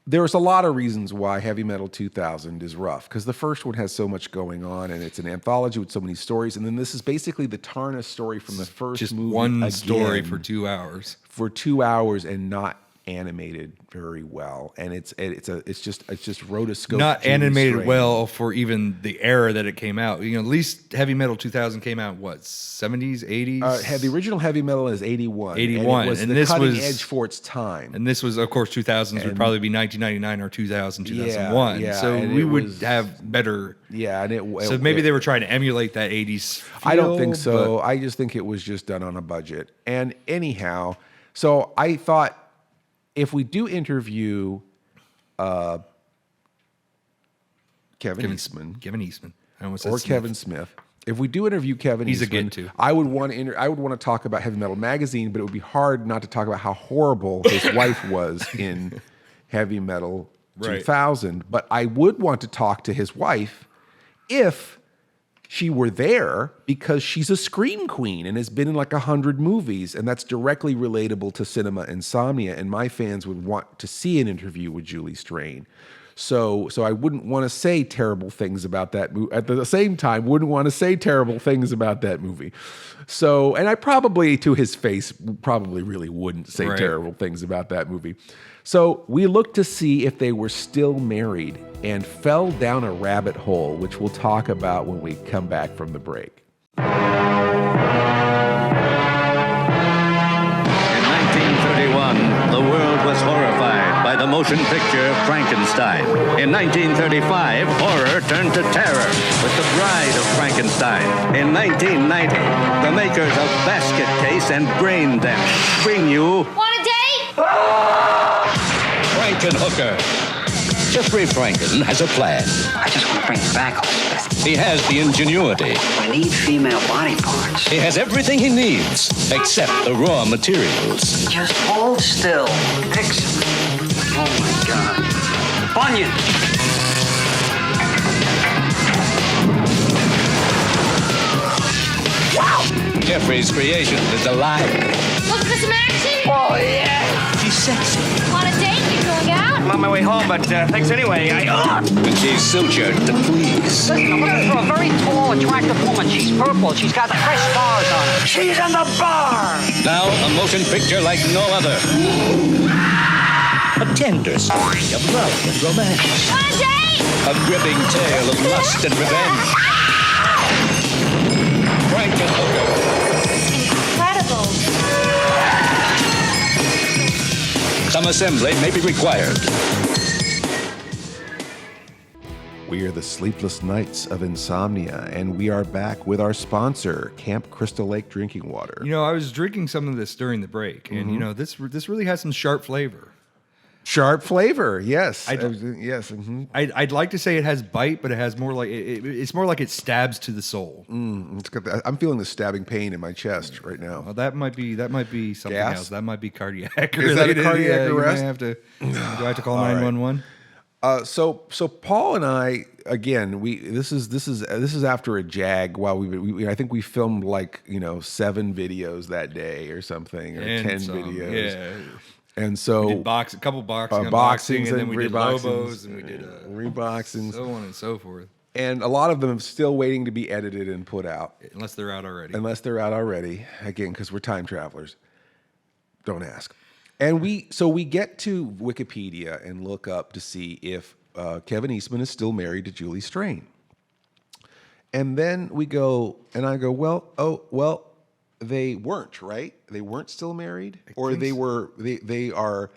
there's a lot of reasons why Heavy Metal 2000 is rough, because the first one has so much going on, and it's an anthology with so many stories, and then this is basically the Tarna story from the first just movie. One story for 2 hours. For 2 hours and not animated very well, and it's just rotoscope. Not Julie animated Strain. well for even the era that it came out. You know, at least Heavy Metal 2000 came out what, 70s, 80s? The original Heavy Metal is 81. 81, and it was and the this cutting was edge for its time. And this was, of course, 2000s would probably be 1999 or 2000, 2001. Yeah, so and we it would was- have better. Yeah, and So maybe they were trying to emulate that 80s feel, I don't think so. but- I just think it was just done on a budget. And anyhow, so I thought if we do interview Kevin Eastman Kevin Eastman. I almost said or Smith. Kevin Smith, if we do interview Kevin He's a Eastman, good too. I would want to talk about Heavy Metal Magazine, but it would be hard not to talk about how horrible his wife was in Heavy Metal Right. 2000. But I would want to talk to his wife if she were there, because she's a scream queen and has been in like 100 movies, and that's directly relatable to cinema Insomnia, and my fans would want to see an interview with Julie Strain. So I wouldn't want to say terrible things about that movie. At the same time, wouldn't want to say terrible things about that movie. So, and I probably, to his face, probably really wouldn't say Right. terrible things about that movie. So we looked to see if they were still married and fell down a rabbit hole, which we'll talk about when we come back from the break. In 1931, the world was horrified by the motion picture Frankenstein. In 1935, horror turned to terror with The Bride of Frankenstein. In 1990, the makers of Basket Case and Brain Damage bring you Want a date? Frankenhooker. Jeffrey Franken has a plan. I just want to bring you back, Elizabeth. He has the ingenuity. I need female body parts. He has everything he needs, except the raw materials. Just hold still. Excellent. Oh my God. Bunyan! Jeffrey's creation is alive. Looking for some action? Oh, yeah. She's sexy. Want a date? You going out? I'm on my way home, but thanks anyway. And she's sutured to please. Listen, I'm looking for a very tall, attractive woman. She's purple. She's got fresh stars on her. She's in the bar. Now a motion picture like no other. A tender story of love and romance. Want a date? A gripping tale of lust and revenge. Frankenhooker. Incredible. Some assembly may be required. We are the Sleepless Knights of Insomnia, and we are back with our sponsor, Camp Crystal Lake Drinking Water. You know, I was drinking some of this during the break, and you know, this really has some sharp flavor. Sharp flavor, yes. I- yes. Mm-hmm. I'd like to say it has bite, but it has more like it's more like it stabs to the soul. It's got I'm feeling the stabbing pain in my chest right now. Well, that might be something Gas? else. That might be cardiac Is that a related. cardiac Yeah, you may arrest? have to. Do I have to call All right. 911? So Paul and I, again, this is after a jag. While we I think we filmed like 7 videos that day or something, or And 10 some, videos. yeah. And so we did a couple boxing, boxings and then we did reboxings, Lobos, and we did reboxings, so on and so forth. And a lot of them still waiting to be edited and put out. Unless they're out already. Again, because we're time travelers. Don't ask. And we get to Wikipedia and look up to see if Kevin Eastman is still married to Julie Strain. And then I go, well, they weren't, right? They weren't still married? Or they were, they are,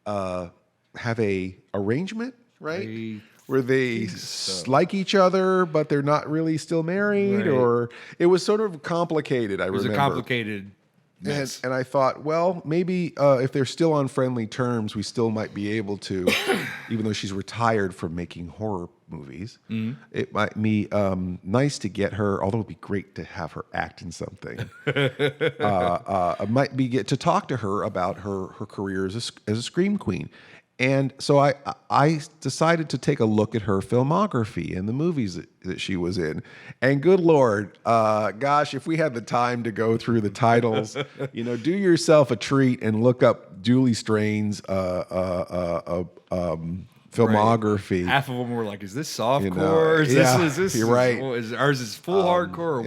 have a arrangement, right? Where they like each other, but they're not really still married, or it was sort of complicated. It was a complicated mess. And I thought, well, maybe if they're still on friendly terms, we still might be able to, even though she's retired from making horror movies, it might be nice to get her, although it'd be great to have her act in something. It might be get to talk to her about her career as a scream queen. And so I decided to take a look at her filmography and the movies that she was in. And good Lord, gosh, if we had the time to go through the titles, do yourself a treat and look up Julie Strain's filmography. Half of them were like, "Is this softcore? Is this? You're right. Is ours is full hardcore?"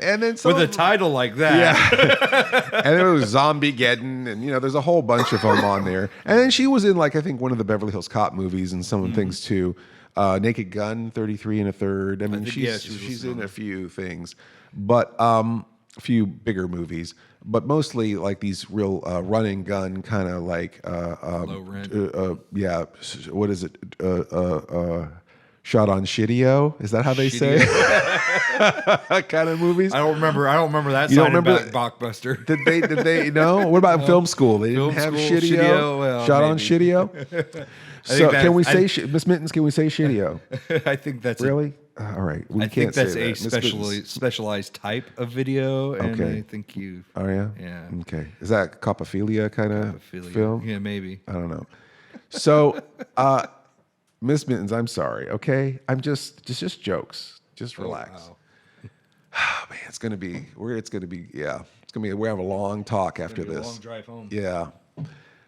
And then with a title like that, and it was Zombiegeddon, and there's a whole bunch of them on there. And then she was in I think one of the Beverly Hills Cop movies and some things too. Naked Gun, 33 1/3. I mean, she's in a few things, but a few bigger movies. But mostly like these real run and gun kind of like low rent. What is it? Shot on Shitio? Is that how they say it? Kind of movies? I don't remember that. You don't remember Blockbuster? Did they know? What about film school? They didn't have Shitio. Well, Shot maybe. on Shitio. So can we say Miss Mittens? Can we say Shitio? I think that's really. All right, I think that's a specialized type of video, and I think you. Oh yeah. Yeah. Okay. Is that copophilia kind of film? Yeah, maybe. I don't know. So, Miss Mittens, I'm sorry. Okay, I'm just jokes. Just relax. Wow. Oh, man, it's gonna be. We're gonna have a long talk after this. A long drive home. Yeah.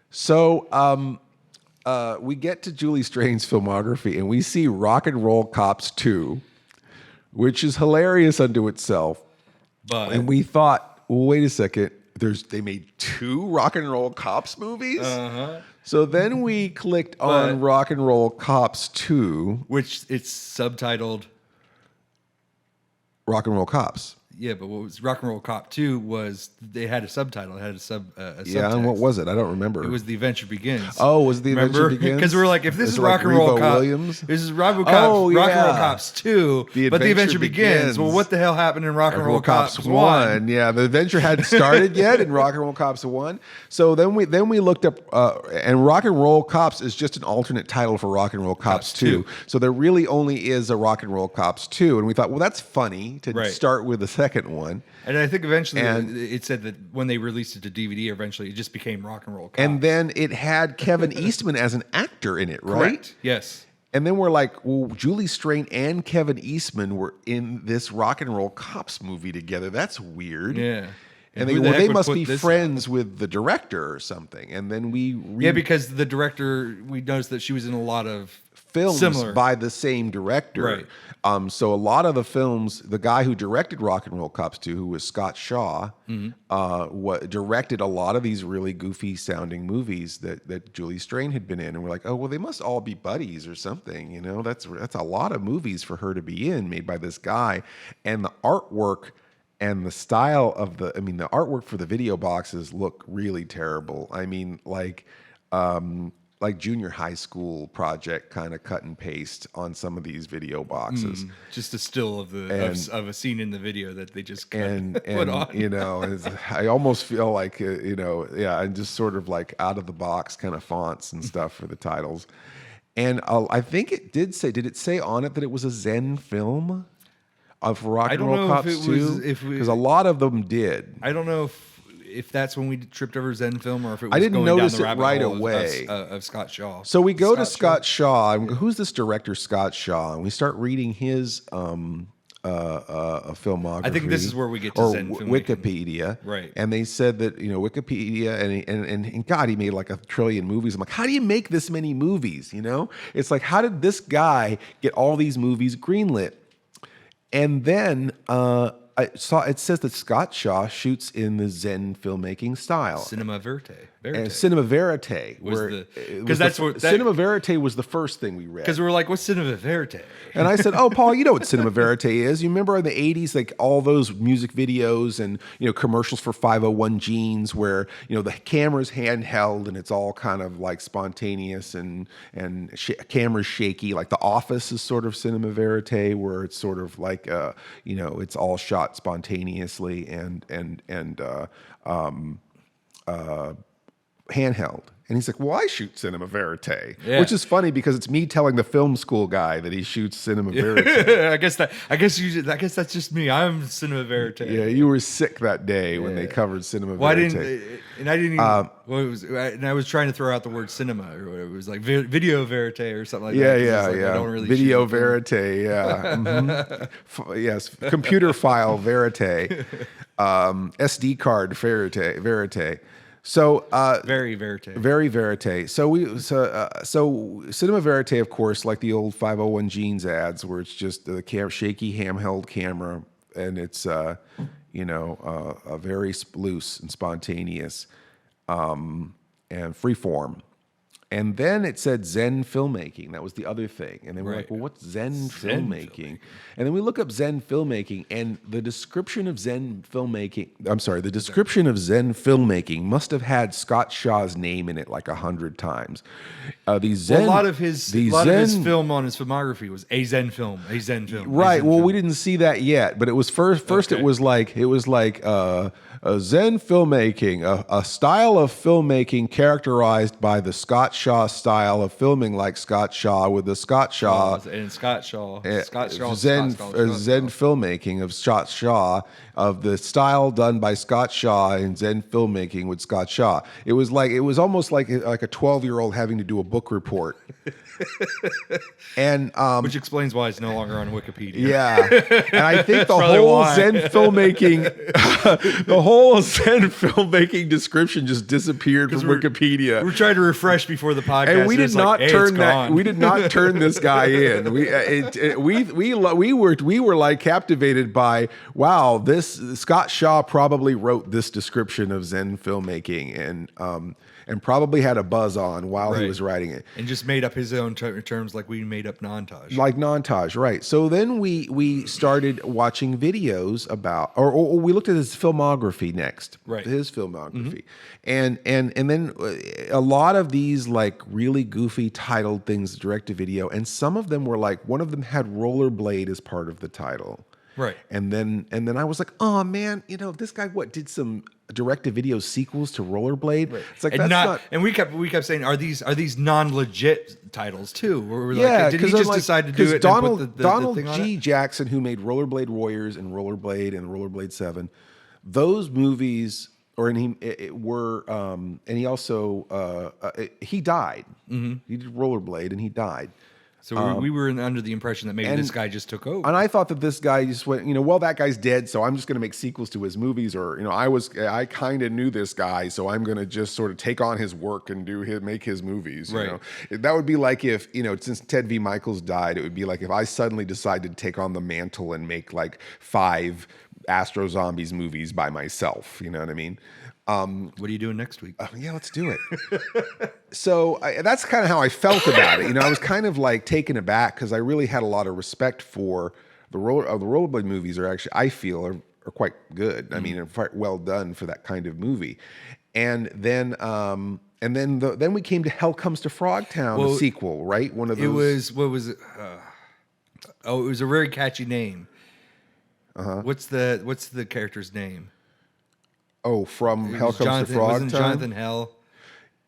So, we get to Julie Strain's filmography, and we see Rock and Roll Cops 2, which is hilarious unto itself. And we thought, well, wait a second, they made 2 Rock and Roll Cops movies? So then we clicked on Rock and Roll Cops 2. Which it's subtitled Rock and Roll Cops. Yeah, but what was Rock and Roll Cop 2 was they had a subtitle. It had a subtext. Yeah, and what was it? I don't remember. It was The Adventure Begins. Oh, was The Adventure Begins? Because we're like, if this is like Rock and Roll Cops, Williams? this is Rock and Roll Cops 2, but The Adventure Begins. Begins. Well, what the hell happened in Rock and Roll Cops 1? Yeah, the adventure hadn't started yet in Rock and Roll Cops 1. So then we looked up, and Rock and Roll Cops is just an alternate title for Rock and Roll Cops 2. So there really only is a Rock and Roll Cops 2, and we thought, well, that's funny to start with the second one. And I think eventually it said that when they released it to DVD, eventually it just became Rock and Roll Cops. And then it had Kevin Eastman as an actor in it, right? Correct. Yes. And then we're like, well, Julie Strain and Kevin Eastman were in this Rock and Roll Cops movie together. That's weird. Yeah. And they must be friends with the director or something. And then because the director, we noticed that she was in a lot of films similar by the same director. Right. So a lot of the films, the guy who directed Rock and Roll Cops 2, who was Scott Shaw, directed a lot of these really goofy sounding movies that Julie Strain had been in. And we're like, oh, well, they must all be buddies or something. That's a lot of movies for her to be in, made by this guy. And the artwork and the style of the artwork for the video boxes look really terrible. I mean, like junior high school project kind of cut and paste on some of these video boxes. Just a still of a scene in the video that they just put on. I almost feel like and just sort of like out of the box kind of fonts and stuff for the titles. And I think it did it say on it that it was a Zen film of Rock and Roll Cops 2? Because a lot of them did. I don't know if that's when we tripped over Zen Film, or if it was I didn't going notice down the it rabbit right hole away of Scott Shaw. So we go to Scott Shaw and we go, who's this director Scott Shaw? And we start reading his a filmography. I think this is where we get to or Zen filmmaking. Wikipedia, Right. And they said that Wikipedia and God, he made like 1 trillion movies. I'm like, how do you make this many movies? It's like, how did this guy get all these movies greenlit? And then I saw it says that Scott Shaw shoots in the Zen filmmaking style. Cinema verite. And cinema verite, Because that's what cinema verite was the first thing we read. Because we were like, what's cinema verite? And I said, "Oh, Paul, you know what cinema verite is? You remember in the '80s, like all those music videos and commercials for 501 jeans, where the camera's handheld and it's all kind of like spontaneous and camera's shaky. Like The Office is sort of cinema verite, where it's sort of like it's all shot spontaneously and handheld." And he's like, "Well, I shoot cinema verite," which is funny because it's me telling the film school guy that he shoots cinema verite. I guess that's just me. I'm cinema verite. Yeah, you were sick that day when they covered cinema verite. I didn't even. And I was trying to throw out the word cinema, or whatever. It was like video verite or something like that. Yeah. I don't really Video shoot verite. Yeah. Yes. Computer file verite. SD card verite. So very verite. Very verite. So cinema verite, of course, like the old 501 jeans ads, where it's just the shaky handheld camera, and it's a very loose and spontaneous and freeform. And then it said Zen filmmaking. That was the other thing. And then we're like, well, what's Zen filmmaking? And then we look up Zen filmmaking, and the description of Zen filmmaking must have had Scott Shaw's name in it like 100 times. A lot of his film on his filmography was a Zen film. Right. Well, we didn't see that yet, but it was first. Okay. It was like a Zen filmmaking, a style of filmmaking characterized by the Scott Shaw style of filming, like Scott Shaw with the Scott Shaw Zen filmmaking of Scott Shaw, of the style done by Scott Shaw in Zen filmmaking with Scott Shaw. It was almost like a 12-year-old having to do a book report. And which explains why it's no longer on Wikipedia. Yeah, and I think the whole Zen filmmaking description just disappeared from Wikipedia. We're trying to refresh before the podcast, and we did not turn this guy in. We were like captivated by, wow, this Scott Shaw probably wrote this description of Zen filmmaking, and probably had a buzz on while he was writing it. And just made up his own terms like we made up Nantage. Like Nantage, right. So then we started watching videos about, or we looked at his filmography next. Right. His filmography. Mm-hmm. And then a lot of these like really goofy titled things direct to video, and some of them were like, one of them had Rollerblade as part of the title. Right. And then I was like, oh man, this guy did some direct-to-video sequels to Rollerblade. Right. It's like, and that's not. And we kept saying, are these non-legit titles too? Where we're yeah, like, did he just decide to do it? Donald G. Jackson, who made Rollerblade Warriors and Rollerblade 7, those movies, and he also he died. Mm-hmm. He did Rollerblade and he died. So we were under the impression that maybe this guy just took over. And I thought that this guy just went, well, that guy's dead, so I'm just going to make sequels to his movies. Or, I kind of knew this guy, so I'm going to just sort of take on his work and make his movies. Right. That would be like if, since Ted V. Michaels died, it would be like if I suddenly decided to take on the mantle and make like 5 Astro Zombies movies by myself. You know what I mean? What are you doing next week? Yeah, let's do it. So that's kind of how I felt about it. I was kind of like taken aback because I really had a lot of respect for the Rollerblade movies. Are actually, I feel, are quite good. Mm-hmm. I mean, quite well done for that kind of movie. And then then we came to Hell Comes to Frogtown, the sequel, right? One of those. It was, what was it? It was a very catchy name. What's the character's name? Oh, from Hell Comes to Frogtown? Wasn't Jonathan Hell?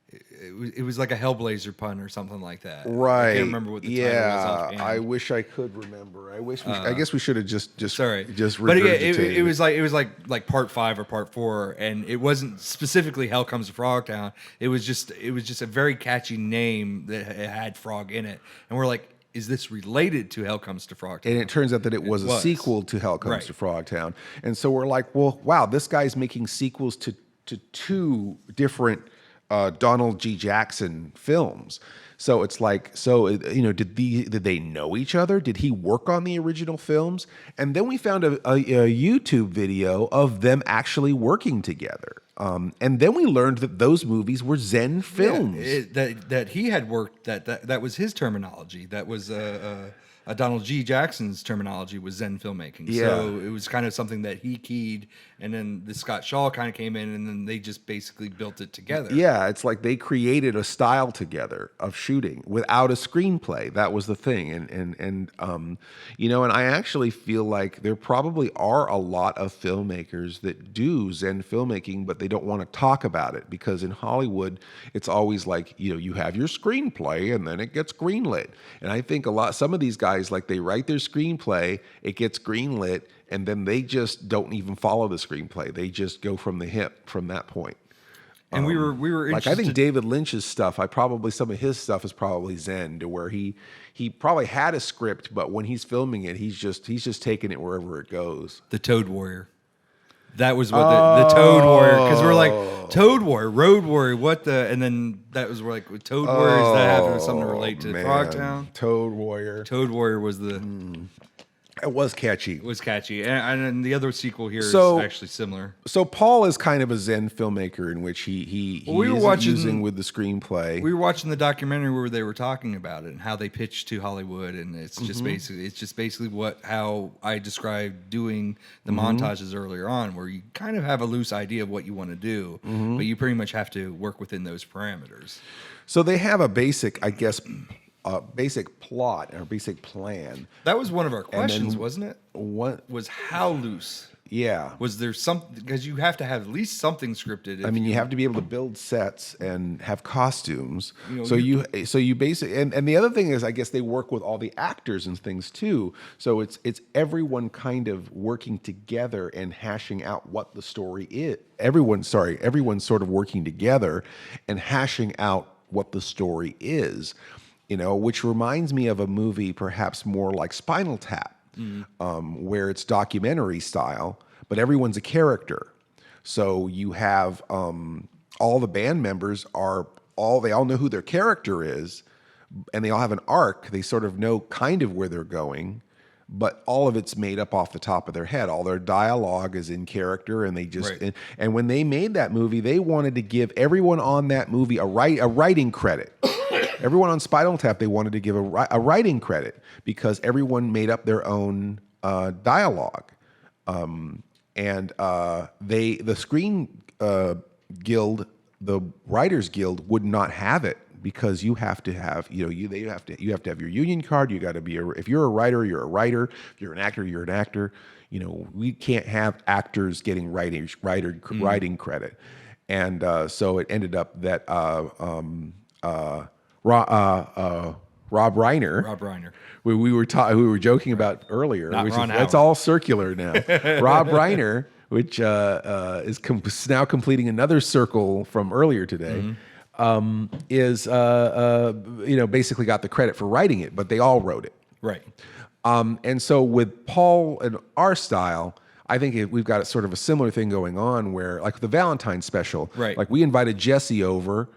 It was like a Hellblazer pun or something like that. Right. I can't remember what the title was offhand. I wish I could remember. I guess we should have just sorry. Just but yeah, regurgitated. it was like part 5 or part 4, and it wasn't specifically Hell Comes to Frogtown. It was just a very catchy name that had frog in it, and we're like, is this related to Hell Comes to Frogtown? And it turns out that it was a sequel to Hell Comes Right. to Frogtown. And so we're like, well, wow, this guy's making sequels to two different Donald G. Jackson films. So it's like, did they know each other? Did he work on the original films? And then we found a YouTube video of them actually working together. And then we learned that those movies were Zen films. Yeah, that he had worked, that was his terminology. That was Donald G. Jackson's terminology was Zen filmmaking. Yeah. So it was kind of something that he keyed, and then the Scott Shaw kind of came in, and then they just basically built it together. Yeah, it's like they created a style together of shooting without a screenplay. That was the thing, and I actually feel like there probably are a lot of filmmakers that do Zen filmmaking, but they don't want to talk about it because in Hollywood, it's always like you have your screenplay and then it gets greenlit. And I think some of these guys, like, they write their screenplay, it gets greenlit, and then they just don't even follow the screenplay. They just go from the hip from that point. And we were like, I think David Lynch's stuff, some of his stuff is probably Zen, to where he probably had a script, but when he's filming it, he's just taking it wherever it goes. The Toad Warrior. That was what the Toad Warrior, because we're like, Toad Warrior, Road Warrior, what the, and then that was like with Toad Warriors, that happened with something to relate to Frogtown. Toad Warrior. Toad Warrior was the... It was catchy. It was catchy. And then the other sequel here is actually similar. So Paul is kind of a Zen filmmaker in which he using with the screenplay. We were watching the documentary where they were talking about it and how they pitched to Hollywood, and it's just basically how I described doing the montages earlier on, where you kind of have a loose idea of what you want to do, but you pretty much have to work within those parameters. So they have a basic, I guess, basic plot or basic plan. That was one of our questions, wasn't it? What was how loose? Yeah. Was there something, because you have to have at least something scripted. I mean, you have to be able to build sets and have costumes. So you basically, and the other thing is, I guess they work with all the actors and things too. So it's everyone kind of working together and hashing out what the story is. Everyone's sort of working together and hashing out what the story is. Which reminds me of a movie perhaps more like Spinal Tap, where it's documentary style, but everyone's a character. So you have all the band members they all know who their character is, and they all have an arc. They sort of know kind of where they're going, but all of it's made up off the top of their head. All their dialogue is in character, and they just and when they made that movie, they wanted to give everyone on that movie a writing credit. Everyone on Spinal Tap, they wanted to give a writing credit because everyone made up their own dialogue, and the Screen Guild, the Writers Guild, would not have it because you have to have you have to have your union card. You got to be if you're a writer, you're a writer. If you're an actor, you're an actor. We can't have actors getting writing credit, and so it ended up that. Rob Reiner. We were joking about earlier. It's all circular now. Rob Reiner, which is now completing another circle from earlier today, is basically got the credit for writing it, but they all wrote it. Right. And so with Paul and our style, I think we've got sort of a similar thing going on where, like the Valentine's special, right? Like we invited Jesse over.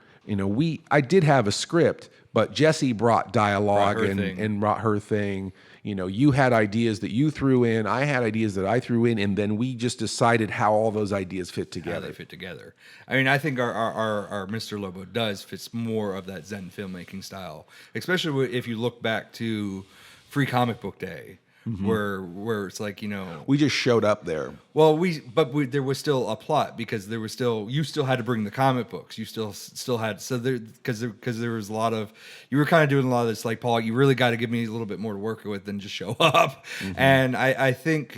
I did have a script, but Jessie brought dialogue and brought her thing. You had ideas that you threw in, I had ideas that I threw in, and then we just decided how all those ideas fit together. How they fit together. I mean, I think our Mr. Lobo fits more of that Zen filmmaking style, especially if you look back to Free Comic Book Day. Where it's like, we just showed up there. Well, there was still a plot because you still had to bring the comic books. You still had, so there, because there was a lot of, you were kind of doing a lot of this, like, Paul, you really got to give me a little bit more to work with than just show up. And I think,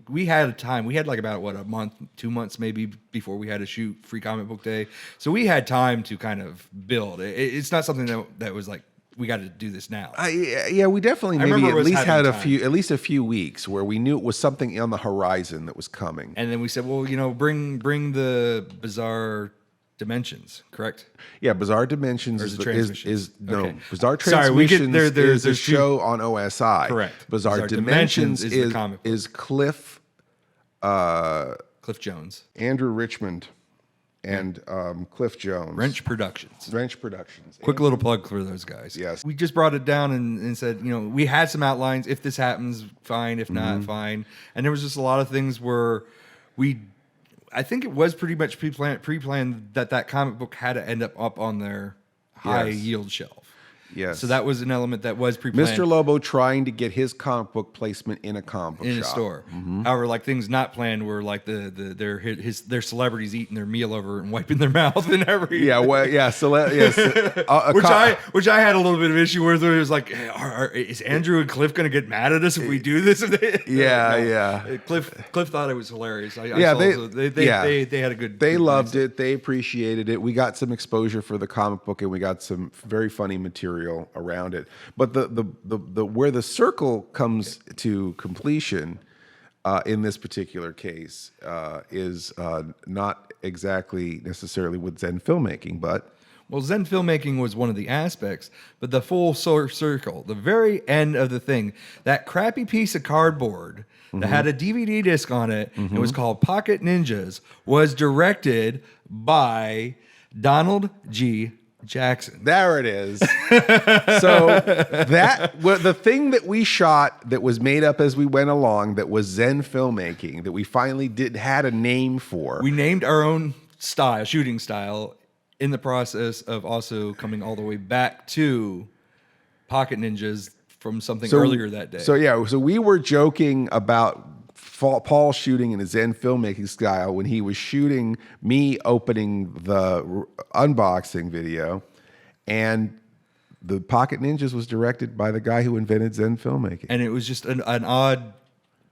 we had a time, we had like about a month, 2 months maybe before we had to shoot Free Comic Book Day. So we had time to kind of build. It's not something that was like, we got to do this now. Yeah, we definitely maybe at least had a few weeks where we knew it was something on the horizon that was coming. And then we said, well, bring the bizarre Dimensions, correct? Yeah, Bizarre Dimensions Or is it Transmissions? no. Okay. Bizarre Sorry, we get- Transmissions there's is a two- show on OSI. Correct. Bizarre Bizarre Dimensions Dimensions is the comic book. is Cliff Cliff Jones, Andrew Richmond and Cliff Jones. Wrench Productions. Wrench Productions. Quick little plug for those guys. Yes. We just brought it down and said, we had some outlines. If this happens, fine. If not, fine. And there was just a lot of things where I think it was pretty much pre-planned that comic book had to end up on their high yield shelf. Yes. So that was an element that was pre-planned. Mr. Lobo trying to get his comic book placement in a comic book in a shop. store. However, like things not planned were like their celebrities eating their meal over and wiping their mouth and everything. Yeah, well, yeah. So yes, which I had a little bit of issue with. Where it was like, hey, is Andrew and Cliff going to get mad at us if we do this? Yeah. Cliff thought it was hilarious. They had a good. They loved it. They appreciated it. We got some exposure for the comic book, and we got some very funny material around it. But the where the circle comes to completion in this particular case is not exactly necessarily with Zen filmmaking, but Well, Zen filmmaking was one of the aspects, but the full circle, the very end of the thing, that crappy piece of cardboard that had a DVD disc on it, it was called Pocket Ninjas, was directed by Donald G. Jackson. There it is. So the thing that we shot that was made up as we went along, that was Zen filmmaking, that we finally had a name for. We named our own shooting style, in the process of also coming all the way back to Pocket Ninjas from something earlier that day. So we were joking about Paul shooting in a Zen filmmaking style when he was shooting me opening the unboxing video, and the Pocket Ninjas was directed by the guy who invented Zen filmmaking. And it was just an odd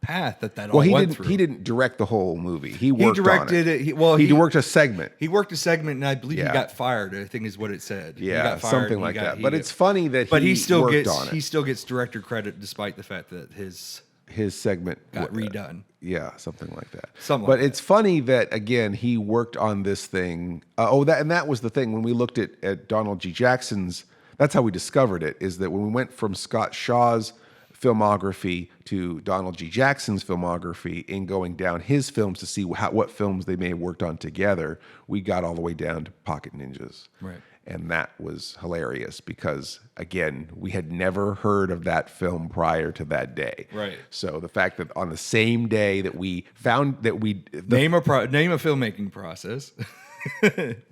path that all went through. He didn't direct the whole movie. He worked directed on it. He worked a segment. He worked a segment, and I believe he got fired. I think is what it said. Yeah, he got fired something like that. But it's funny that he still worked gets on it. he still gets director credit despite the fact that his segment got redone. Yeah, something like that. But it's funny that again he worked on this thing. That was the thing when we looked at Donald G. Jackson's. That's how we discovered it. Is that when we went from Scott Shaw's filmography to Donald G. Jackson's filmography, in going down his films to see what films they may have worked on together, we got all the way down to Pocket Ninjas. Right. And that was hilarious because, again, we had never heard of that film prior to that day. Right. So the fact that on the same day that we found that name a filmmaking process.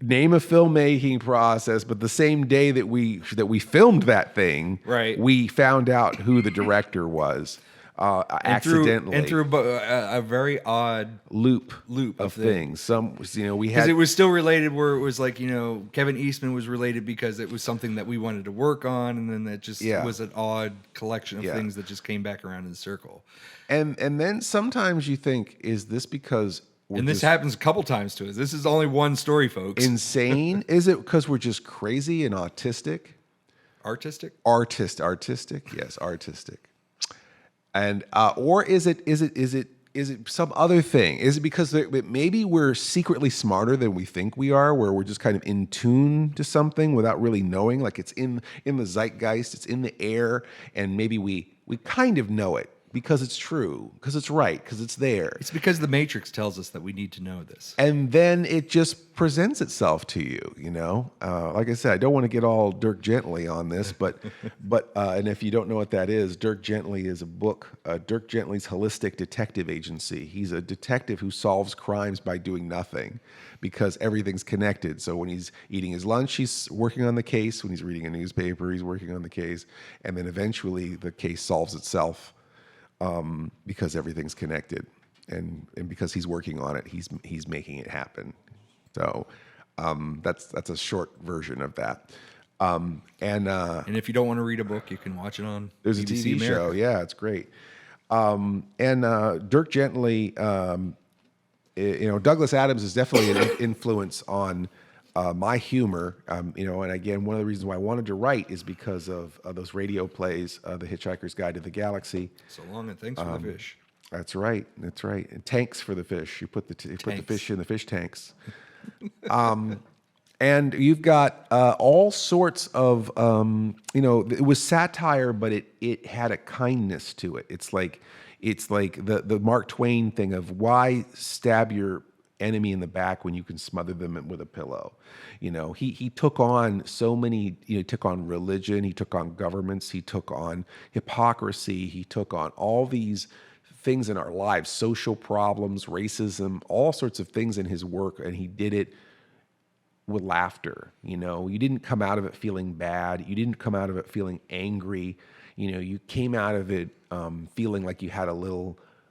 Name a filmmaking process, but the same day that we filmed that thing, right, we found out who the director was accidentally, through a very odd loop of things. We had, because it was still related, where it was like Kevin Eastman was related because it was something that we wanted to work on, and then that just was an odd collection of things that just came back around in the circle. And then sometimes you think, is this because? And this happens a couple times to us. This is only one story, folks. Insane? Is it because we're just crazy and autistic? Artistic? Artistic? Yes, artistic. And or is it some other thing? Is it because maybe we're secretly smarter than we think we are, where we're just kind of in tune to something without really knowing? Like it's in the zeitgeist, it's in the air, and maybe we kind of know it. Because it's true, because it's right, because it's there. It's because the Matrix tells us that we need to know this. And then it just presents itself to you, Like I said, I don't want to get all Dirk Gently on this, but and if you don't know what that is, Dirk Gently is a book, Dirk Gently's Holistic Detective Agency. He's a detective who solves crimes by doing nothing because everything's connected. So when he's eating his lunch, he's working on the case. When he's reading a newspaper, he's working on the case. And then eventually the case solves itself. Because everything's connected, and because he's working on it, he's making it happen. So that's a short version of that. And if you don't want to read a book, you can watch it on. There's BBC a TV America. show, yeah, it's great. And Dirk Gently, Douglas Adams is definitely an influence on my humor, and again, one of the reasons why I wanted to write is because of those radio plays, The Hitchhiker's Guide to the Galaxy. So long, and thanks for the fish. That's right. And tanks for the fish. You put the fish in the fish tanks. And you've got all sorts of, it was satire, but it had a kindness to it. It's like the Mark Twain thing of why stab your enemy in the back when you can smother them with a pillow. He took on so many, he took on religion, he took on governments, he took on hypocrisy, he took on all these things in our lives, social problems, racism, all sorts of things in his work, and he did it with laughter. You didn't come out of it feeling bad. You didn't come out of it feeling angry. You came out of it feeling like you had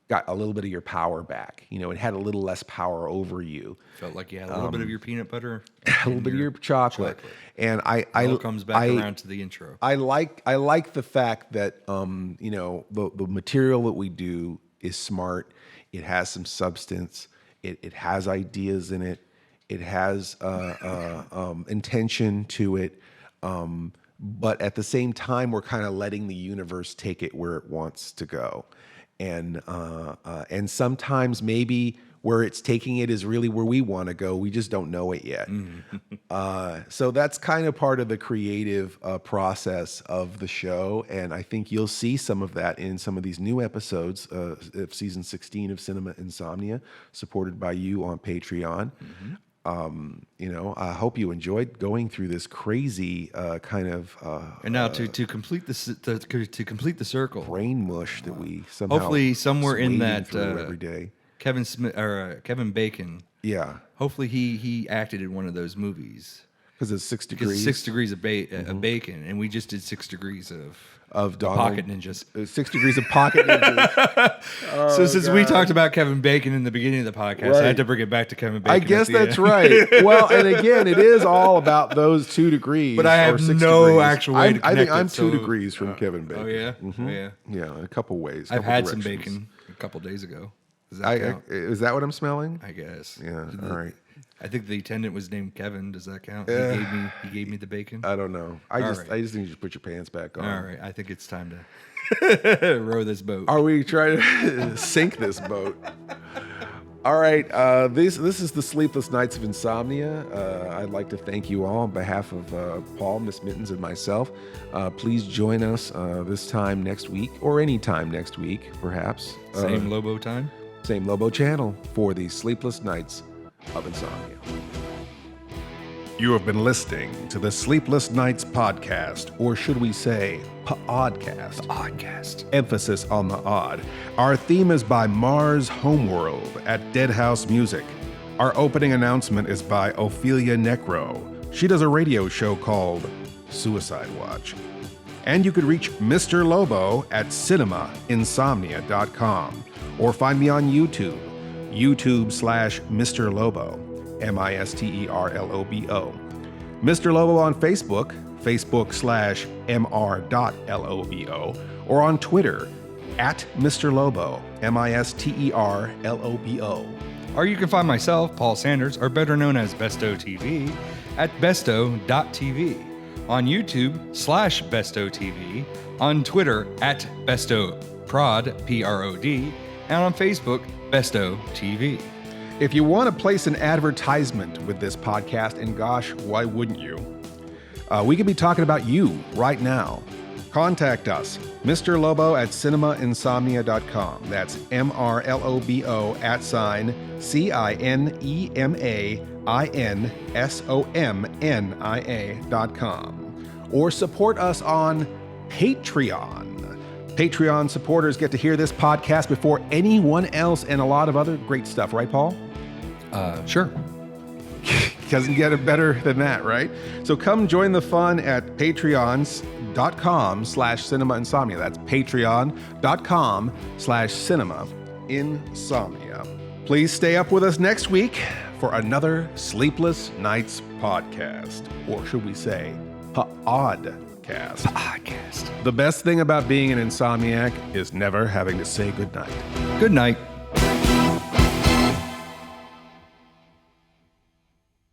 got a little bit of your power back. It had a little less power over you. Felt like you had a little bit of your peanut butter, a little bit of your chocolate. And I comes back around to the intro. I like the fact that the material that we do is smart. It has some substance. It has ideas in it. It has intention to it, but at the same time, we're kind of letting the universe take it where it wants to go, and sometimes maybe where it's taking it is really where we want to go. We just don't know it yet. So that's kind of part of the creative process of the show, and I think you'll see some of that in some of these new episodes of season 16 of Cinema Insomnia, supported by you on Patreon. I hope you enjoyed going through this crazy kind of and now to complete the circle, brain mush that we somehow hopefully somewhere in that every day. Kevin Smith or Kevin Bacon. Yeah. Hopefully he acted in one of those movies. Because it's 6 degrees. 6 degrees of bacon, and we just did 6 degrees of Donald, Pocket Ninjas. 6 degrees of Pocket Ninjas. So since we talked about Kevin Bacon in the beginning of the podcast, I had to bring it back to Kevin Bacon. I guess that's right. Well, and again, it is all about those 2 degrees. But I have no actual way to connect I think I'm it, 2 degrees from Kevin Bacon. Oh, yeah? Mm-hmm. Oh, yeah? Yeah, in a couple ways. I've had some bacon a couple days ago. Does that count? Is that what I'm smelling? I guess. Yeah, all right. I think the attendant was named Kevin. Does that count? He gave me the bacon. I don't know. I just think you should put your pants back on. All right. I think it's time to row this boat. Are we trying to sink this boat? All right. This is the Sleepless Knights of Insomnia. I'd like to thank you all on behalf of Paul, Miss Mittens, and myself. Please join us this time next week, or any time next week, perhaps. Same Lobo time? Same Lobo channel for the Sleepless Knights of Insomnia. You have been listening to the Sleepless Knights podcast, or should we say pODDcast. pODDcast. Emphasis on the odd. Our theme is by Mars Homeworld at Deadhouse Music. Our opening announcement is by Ophelia Necro. She does a radio show called Suicide Watch. And you could reach Mr. Lobo at cinemainsomnia.com, or find me on YouTube, YouTube/Mr. Lobo, MISTERLOBO. Mr. Lobo on Facebook, Facebook/MR.LOBO, or on Twitter, at Mr. Lobo, MISTERLOBO. Or you can find myself, Paul Sanders, or better known as Bestow TV, at Bestow.tv, on YouTube /Bestow TV, on Twitter at Bestow Prod, PROD, and on Facebook, Bestow TV. If you want to place an advertisement with this podcast, and gosh, why wouldn't you? We could be talking about you right now. Contact us, Mr. Lobo at cinemainsomnia.com. That's MRLOBO @CINEMAINSOMNIA.com. Or support us on Patreon. Patreon supporters get to hear this podcast before anyone else, and a lot of other great stuff, right, Paul? Sure. Doesn't get it better than that, right? So come join the fun at patreons.com/cinemainsomnia. That's patreon.com/cinemainsomnia. Please stay up with us next week for another Sleepless Knights podcast. Or should we say, pODDcast. pODDcast. The best thing about being an insomniac is never having to say goodnight. Good night.